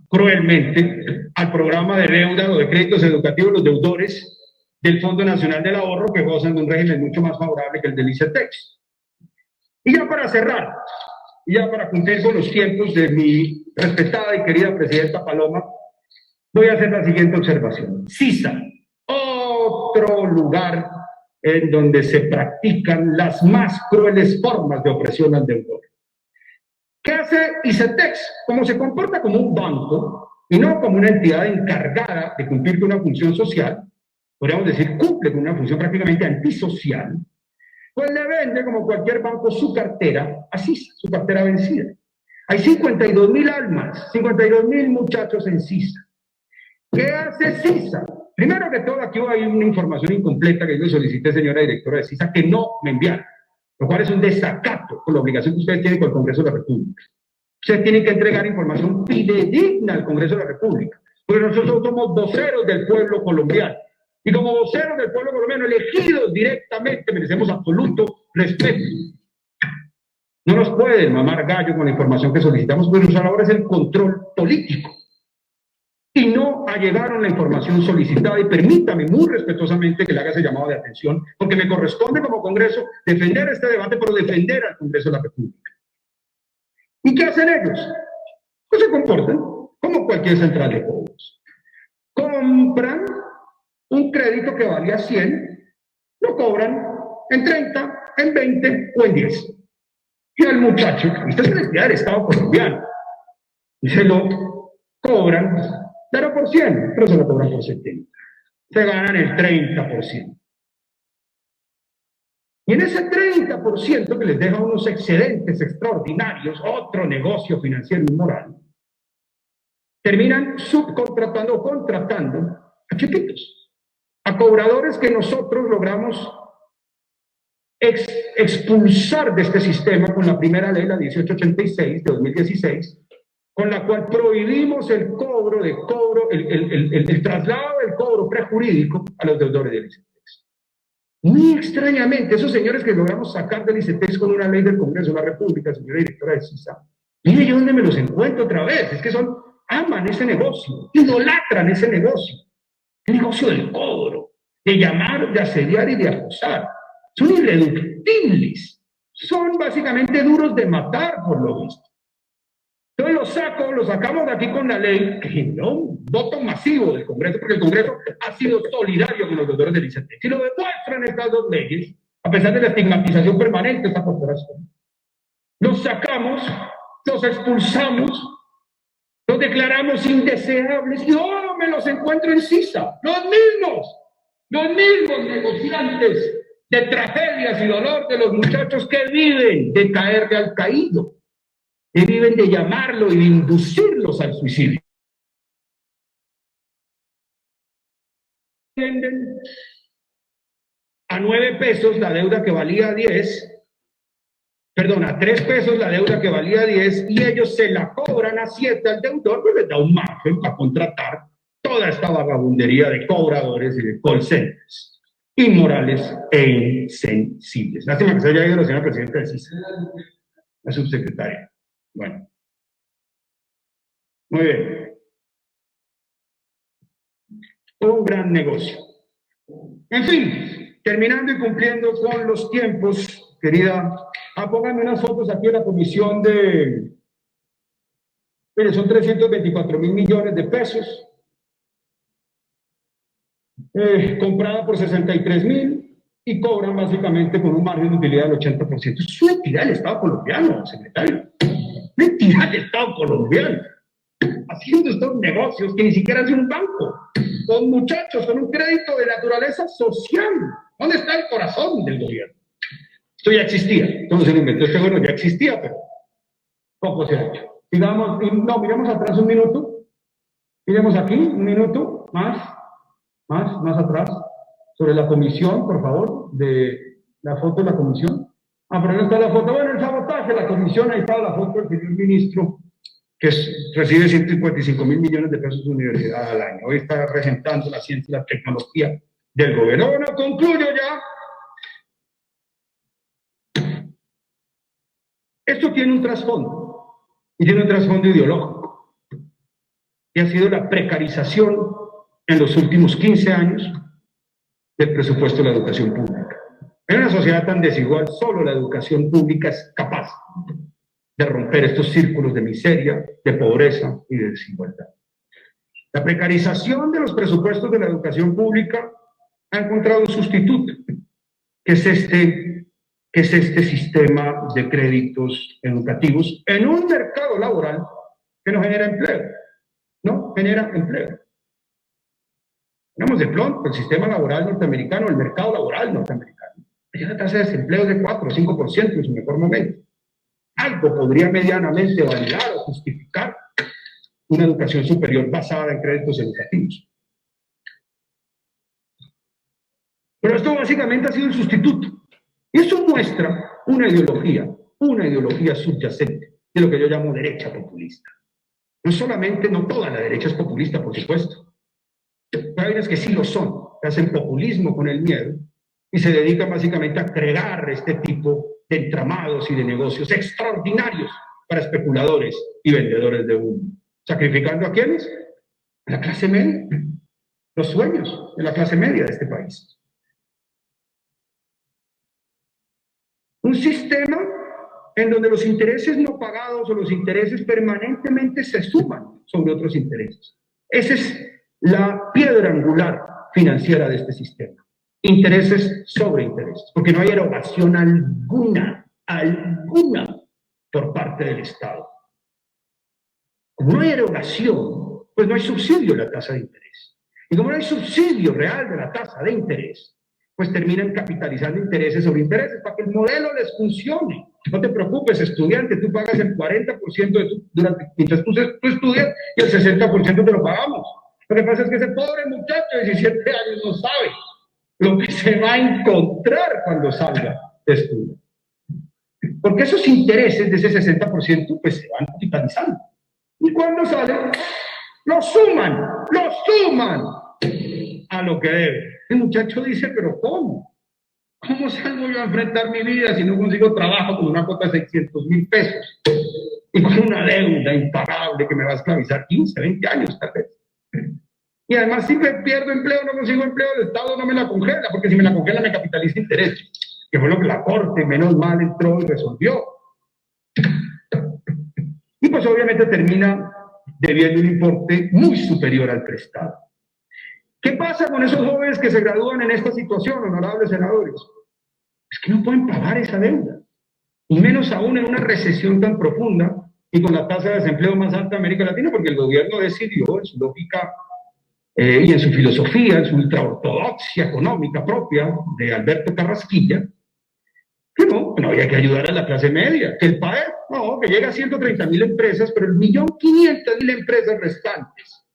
cruelmente al programa de deuda o de créditos educativos los deudores del Fondo Nacional del Ahorro, que gozan de un régimen mucho más favorable que el del ICETEX. Y ya para cerrar, y ya para cumplir con los tiempos de mi respetada y querida presidenta Paloma, voy a hacer la siguiente observación. CISA, otro lugar en donde se practican las más crueles formas de opresión al deudor. ¿Qué hace ICETEX? Como se comporta como un banco y no como una entidad encargada de cumplir con una función social, podríamos decir, cumple con una función prácticamente antisocial, pues le vende como cualquier banco su cartera a CISA, su cartera vencida. Hay 52.000 almas, 52.000 muchachos en CISA. ¿Qué hace CISA? Primero que todo, aquí hay una información incompleta que yo le solicité, señora directora de CISA, que no me enviaron, lo cual es un desacato con la obligación que ustedes tienen con el Congreso de la República. Ustedes tienen que entregar información fidedigna al Congreso de la República, porque nosotros somos voceros del pueblo colombiano. Y como voceros del pueblo colombiano, elegidos directamente, merecemos absoluto respeto. No nos pueden mamar gallo con la información que solicitamos, porque nuestra labor es el control político. Y no allegaron la información solicitada, y permítame muy respetuosamente que le haga ese llamado de atención, porque me corresponde como Congreso defender este debate, pero defender al Congreso de la República. ¿Y qué hacen ellos? Pues se comportan como cualquier central de cobros. Compran un crédito que valía 100, lo cobran en 30, en 20 o en 10. y al muchacho, esta es una entidad del Estado colombiano, y se lo cobran, pero por 100, pero se lo cobran por 70. Se ganan el 30%. Y en ese 30% que les deja unos excedentes extraordinarios, otro negocio financiero inmoral, terminan subcontratando o contratando a chiquitos, a cobradores que nosotros logramos expulsar de este sistema con la primera ley, la 1886 de 2016, con la cual prohibimos el traslado del cobro prejurídico a los deudores del ICETEX. Muy extrañamente, esos señores que logramos sacar del ICETEX con una ley del Congreso de la República, señora directora de CISA, mire yo dónde me los encuentro otra vez, es que aman ese negocio, idolatran ese negocio, el negocio del cobro, de llamar, de asediar y de acosar. Son irreductibles, son básicamente duros de matar por lo visto. Entonces lo sacamos de aquí con la ley que generó un voto masivo del Congreso, porque el Congreso ha sido solidario con los deudores del ICETEX. Y lo demuestran estas dos leyes, a pesar de la estigmatización permanente de esta corporación. Los sacamos, los expulsamos, los declaramos indeseables y ¡oh, me los encuentro en CISA! Los mismos negociantes de tragedias y dolor de los muchachos que viven de caerle al caído, que viven de llamarlo y de inducirlos al suicidio. Venden a 9 pesos la deuda que valía 10, perdón, a 3 pesos la deuda que valía 10, y ellos se la cobran a 7 al deudor, pues les da un margen para contratar toda esta vagabundería de cobradores y de call centers inmorales e insensibles. Lástima que se haya ido la señora presidenta de CISA, la subsecretaria. Bueno, muy bien. Un gran negocio. En fin, terminando y cumpliendo con los tiempos, querida, pónganme unas fotos aquí en la comisión de... Mire, son 324.000 millones de pesos. Comprada por 63.000 y cobran básicamente con un margen de utilidad del 80%. Es una entidad del Estado colombiano, secretario. Una entidad del Estado colombiano. Haciendo estos negocios que ni siquiera es un banco. Con muchachos, con un crédito de naturaleza social. ¿Dónde está el corazón del gobierno? Esto ya existía. Entonces se lo inventó este gobierno, ya existía, pero poco se ha hecho. Digamos, no, miremos atrás un minuto. Miremos aquí, un minuto, más atrás, sobre la comisión, por favor, de la foto de la comisión. Pero no está la foto. Bueno, el sabotaje, la comisión, ahí está la foto del señor ministro, que recibe 155.000 millones de pesos de universidad al año. Hoy está presentando la ciencia y la tecnología del gobierno. Bueno, concluyo ya. Esto tiene un trasfondo, y tiene un trasfondo ideológico, y ha sido la precarización en los últimos 15 años del presupuesto de la educación pública. En una sociedad tan desigual, solo la educación pública es capaz de romper estos círculos de miseria, de pobreza y de desigualdad. La precarización de los presupuestos de la educación pública ha encontrado un sustituto, que es este sistema de créditos educativos en un mercado laboral que no genera empleo. No genera empleo. Digamos de pronto, el sistema laboral norteamericano, el mercado laboral norteamericano, hay una tasa de desempleo de 4 o 5% en su mejor momento. Algo podría medianamente validar o justificar una educación superior basada en créditos educativos. Pero esto básicamente ha sido el sustituto. Y eso muestra una ideología subyacente de lo que yo llamo derecha populista. No toda la derecha es populista, por supuesto. Pero hay unas que sí lo son, que hacen populismo con el miedo y se dedican básicamente a crear este tipo de entramados y de negocios extraordinarios para especuladores y vendedores de humo. ¿Sacrificando a quiénes? A la clase media. Los sueños de la clase media de este país. Un sistema en donde los intereses no pagados o los intereses permanentemente se suman sobre otros intereses. Esa es la piedra angular financiera de este sistema. Intereses sobre intereses, porque no hay erogación alguna por parte del Estado. Como no hay erogación, pues no hay subsidio de la tasa de interés. Y como no hay subsidio real de la tasa de interés, pues terminan capitalizando intereses sobre intereses para que el modelo les funcione. No te preocupes, estudiante, tú pagas el 40% mientras tú estudias y el 60% te lo pagamos. Lo que pasa es que ese pobre muchacho de 17 años no sabe lo que se va a encontrar cuando salga de estudio. Porque esos intereses de ese 60% pues se van capitalizando. Y cuando salen, lo suman a lo que debe. El muchacho dice, pero ¿cómo? ¿Cómo salgo yo a enfrentar mi vida si no consigo trabajo con una cuota de 600,000 pesos? Y con una deuda impagable que me va a esclavizar 15, 20 años tal vez. Y además si me pierdo empleo, no consigo empleo, el Estado no me la congela, porque si me la congela me capitaliza intereses. Que fue lo que la Corte, menos mal, entró y resolvió. Y pues obviamente termina debiendo un importe muy superior al prestado. ¿Qué pasa con esos jóvenes que se gradúan en esta situación, honorables senadores? Es que no pueden pagar esa deuda, y menos aún en una recesión tan profunda y con la tasa de desempleo más alta de América Latina, porque el gobierno decidió, en su lógica y en su filosofía, en su ultraortodoxia económica propia de Alberto Carrasquilla, que no había que ayudar a la clase media, que el PAE, no, que llega a 130,000 empresas, pero el 1.500.000 empresas restantes,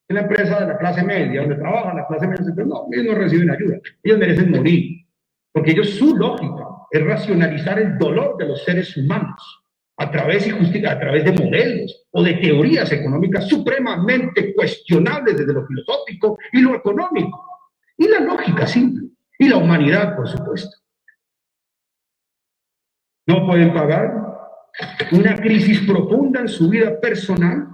en la empresa de la clase media, donde trabaja la clase media, no, ellos no reciben ayuda, ellos merecen morir, porque ellos, su lógica es racionalizar el dolor de los seres humanos a través de modelos o de teorías económicas supremamente cuestionables desde lo filosófico y lo económico, y la lógica simple, y la humanidad, por supuesto. No pueden pagar, una crisis profunda en su vida personal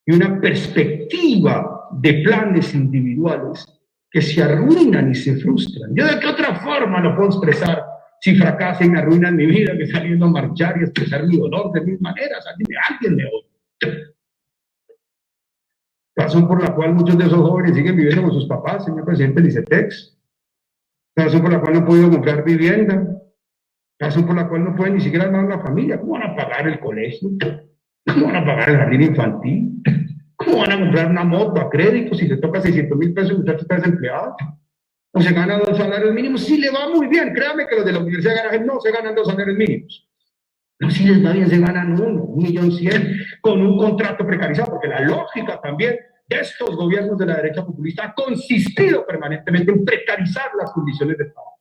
y una perspectiva de planes individuales que se arruinan y se frustran. ¿Yo de qué otra forma lo puedo expresar si fracasa y me arruinan mi vida que saliendo a marchar y expresar mi dolor de mil maneras? Alguien me odia. Razón por la cual muchos de esos jóvenes siguen viviendo con sus papás, señor presidente del ICETEX. Razón por la cual no han podido comprar vivienda. Razón por la cual no pueden ni siquiera armar una familia. ¿Cómo van a pagar el colegio? ¿Cómo van a pagar el jardín infantil? ¿Cómo van a comprar una moto a crédito si le toca 600,000 pesos y el muchacho está desempleado? ¿O se gana 2 salarios mínimos? Sí, le va muy bien. Créame que los de la Universidad de Garaje no se ganan 2 salarios mínimos. No, si les va bien, se ganan 1.100.000 con un contrato precarizado, porque la lógica también de estos gobiernos de la derecha populista ha consistido permanentemente en precarizar las condiciones de trabajo.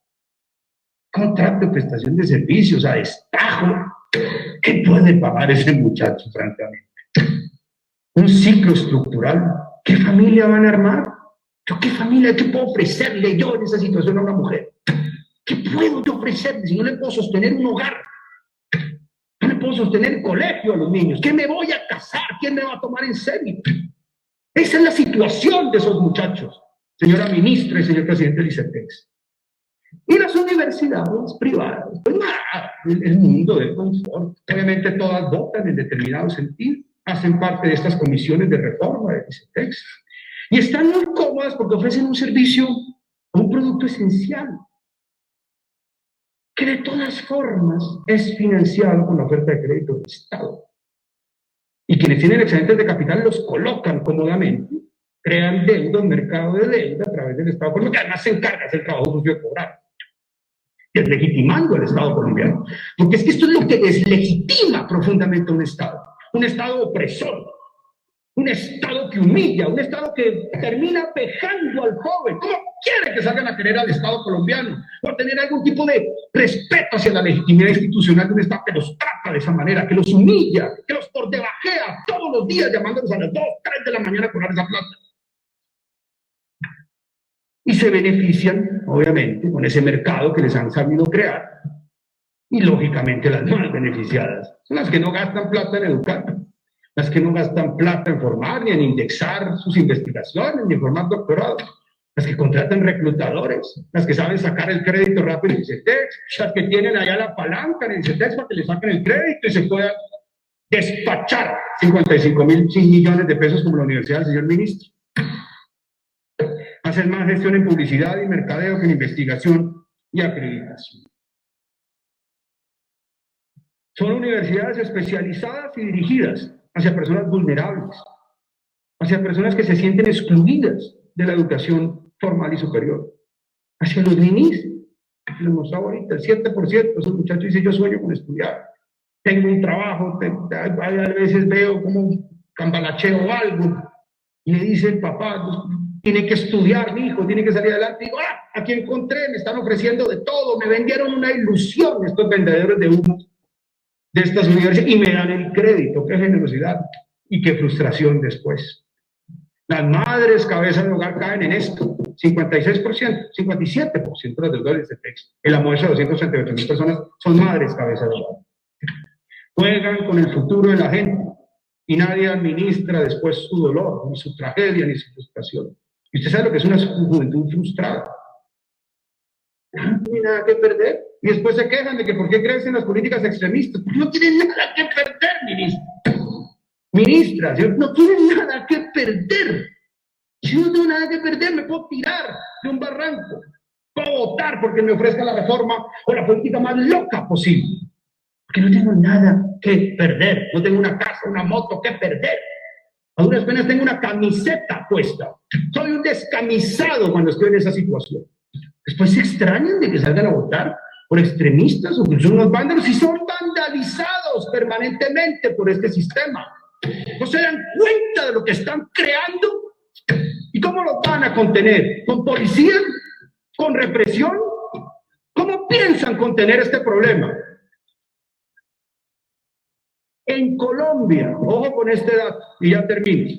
Contrato de prestación de servicios a destajo. ¿Qué puede pagar ese muchacho, francamente? Un ciclo estructural. ¿Qué familia van a armar? ¿Qué familia, qué puedo ofrecerle yo en esa situación a una mujer? ¿Qué puedo yo ofrecerle si no le puedo sostener un hogar? No le puedo sostener el colegio a los niños. ¿Qué me voy a casar? ¿Quién me va a tomar en serio? Esa es la situación de esos muchachos, señora ministra y señor presidente del ICETEX. Y las universidades privadas, pues nada, el mundo del confort. Obviamente todas votan en determinado sentido, hacen parte de estas comisiones de reforma del ICETEX. Y están muy cómodas porque ofrecen un servicio o un producto esencial, que de todas formas es financiado con la oferta de crédito del Estado. Y quienes tienen excedentes de capital los colocan cómodamente, crean deuda, un mercado de deuda a través del Estado colombiano, que además se encarga de hacer el trabajo sucio de cobrar, deslegitimando al Estado colombiano. Porque es que esto es lo que deslegitima profundamente a un Estado opresor, un Estado que humilla, un Estado que termina pejando al joven. ¿Cómo quiere que salgan a querer al Estado colombiano? Por tener algún tipo de respeto hacia la legitimidad institucional de un Estado que los trata de esa manera, que los humilla, que los por debajea todos los días, llamándolos a las 2, 3 de la mañana a cobrar esa plata. Y se benefician, obviamente, con ese mercado que les han sabido crear, y lógicamente las más beneficiadas son las que no gastan plata en educar, las que no gastan plata en formar, ni en indexar sus investigaciones, ni en formar doctorados, las que contratan reclutadores, las que saben sacar el crédito rápido en el ICETEX, las que tienen allá la palanca en el ICETEX para que le saquen el crédito y se puedan despachar 55.000 millones de pesos como la universidad del señor ministro. Hacen más gestión en publicidad y mercadeo que en investigación y acreditación. Son universidades especializadas y dirigidas hacia personas vulnerables, hacia personas que se sienten excluidas de la educación formal y superior, hacia los ninis. Lo mostraba ahorita, el 7% de esos muchachos dice: yo sueño con estudiar, tengo un trabajo, a veces veo como un cambalacheo o algo, y le dice el papá: tiene que estudiar, mi hijo, tiene que salir adelante. Y digo: aquí encontré, me están ofreciendo de todo, me vendieron una ilusión estos vendedores de humo de estas universidades y me dan el crédito. Qué generosidad y qué frustración después. Las madres cabezas de hogar caen en esto. 56%, 57% de los deudores de texto. En la muestra de 238.000 personas son madres cabezas de hogar. Juegan con el futuro de la gente y nadie administra después su dolor, ni su tragedia, ni su frustración. Y usted sabe lo que es una juventud frustrada. No tiene nada que perder. Y después se quejan de que por qué crecen las políticas extremistas. Porque no tienen nada que perder, ministras, no tienen nada que perder. Si no tengo nada que perder, me puedo tirar de un barranco, puedo votar porque me ofrezca la reforma o la política más loca posible, porque no tengo nada que perder. No tengo una casa, una moto que perder. A duras penas tengo una camiseta puesta. Soy un descamisado cuando estoy en esa situación. Después se extrañan de que salgan a votar por extremistas o que son unos vándalos y son vandalizados permanentemente por este sistema. No se dan cuenta de lo que están creando. ¿Y cómo los van a contener? ¿Con policía? ¿Con represión? ¿Cómo piensan contener este problema? En Colombia, ojo con este dato, y ya termino,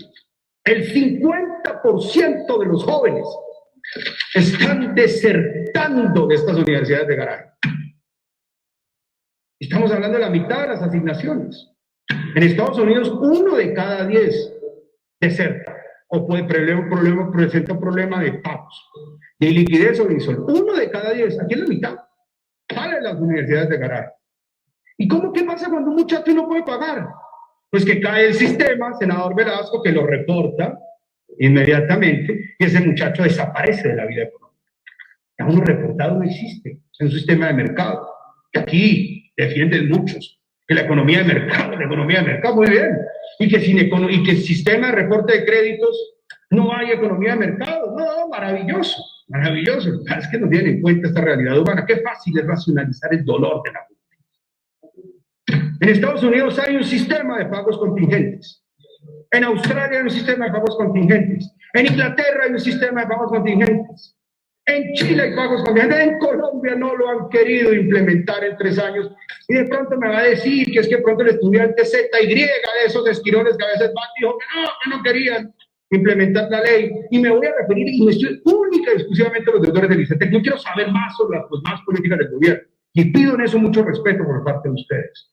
el 50% de los jóvenes están desertando de estas universidades de garaje. Estamos hablando de la mitad de las asignaciones. En Estados Unidos, 1 de cada 10 deserta o presenta un problema de pagos, de liquidez o de insolución. 1 de cada 10, aquí es la mitad, sale de las universidades de garaje. ¿Y qué pasa cuando un muchacho no puede pagar? Pues que cae el sistema, senador Velasco, que lo reporta inmediatamente y ese muchacho desaparece de la vida económica. Ya uno reportado no existe, es un sistema de mercado. Que aquí defienden muchos, que la economía de mercado, muy bien, y que el sistema de reporte de créditos no hay economía de mercado. No, maravilloso, maravilloso. Lo que pasa es que no tienen en cuenta esta realidad humana. Qué fácil es racionalizar el dolor de la gente. En Estados Unidos hay un sistema de pagos contingentes. En Australia hay un sistema de pagos contingentes. En Inglaterra hay un sistema de pagos contingentes. En Chile hay pagos contingentes. En Colombia no lo han querido implementar en 3 años. Y de pronto me va a decir que es que pronto el estudiante ZY de esos esquirones que a veces van, dijo que no querían implementar la ley. Y me voy a referir, y me estoy única y exclusivamente a los deudores del ICETEX. Yo quiero saber más sobre las más políticas del gobierno. Y pido en eso mucho respeto por parte de ustedes.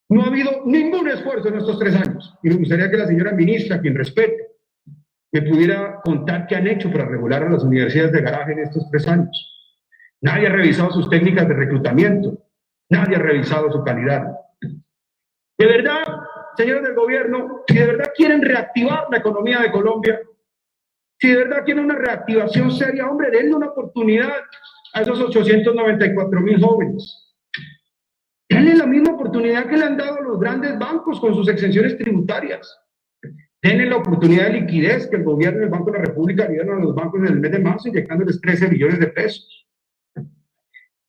No ha habido ningún esfuerzo en estos 3 años. Y me gustaría que la señora ministra, a quien respeto, me pudiera contar qué han hecho para regular a las universidades de garaje en estos 3 años. Nadie ha revisado sus técnicas de reclutamiento. Nadie ha revisado su calidad. De verdad, señores del gobierno, si de verdad quieren reactivar la economía de Colombia, si de verdad quieren una reactivación seria, hombre, denle una oportunidad a esos 894.000 jóvenes. Denle la misma oportunidad que le han dado a los grandes bancos con sus exenciones tributarias. Denle la oportunidad de liquidez que el gobierno y el Banco de la República dieron a los bancos en el mes de marzo, inyectándoles 13 billones de pesos.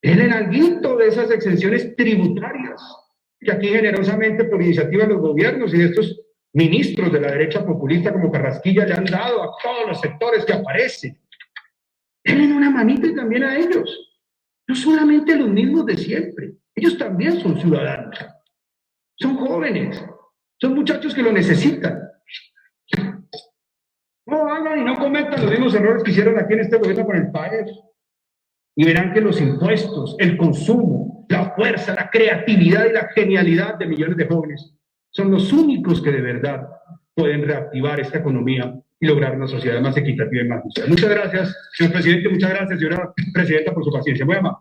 Denle alguito de esas exenciones tributarias que aquí generosamente por iniciativa de los gobiernos y de estos ministros de la derecha populista como Carrasquilla le han dado a todos los sectores que aparecen. Denle una manita y también a ellos. No solamente los mismos de siempre. Ellos también son ciudadanos, son jóvenes, son muchachos que lo necesitan. No hagan y no cometan los mismos errores que hicieron aquí en este gobierno con el país. Y verán que los impuestos, el consumo, la fuerza, la creatividad y la genialidad de millones de jóvenes son los únicos que de verdad pueden reactivar esta economía y lograr una sociedad más equitativa y más justa. Muchas gracias, señor presidente, muchas gracias, señora presidenta, por su paciencia. Muy amable.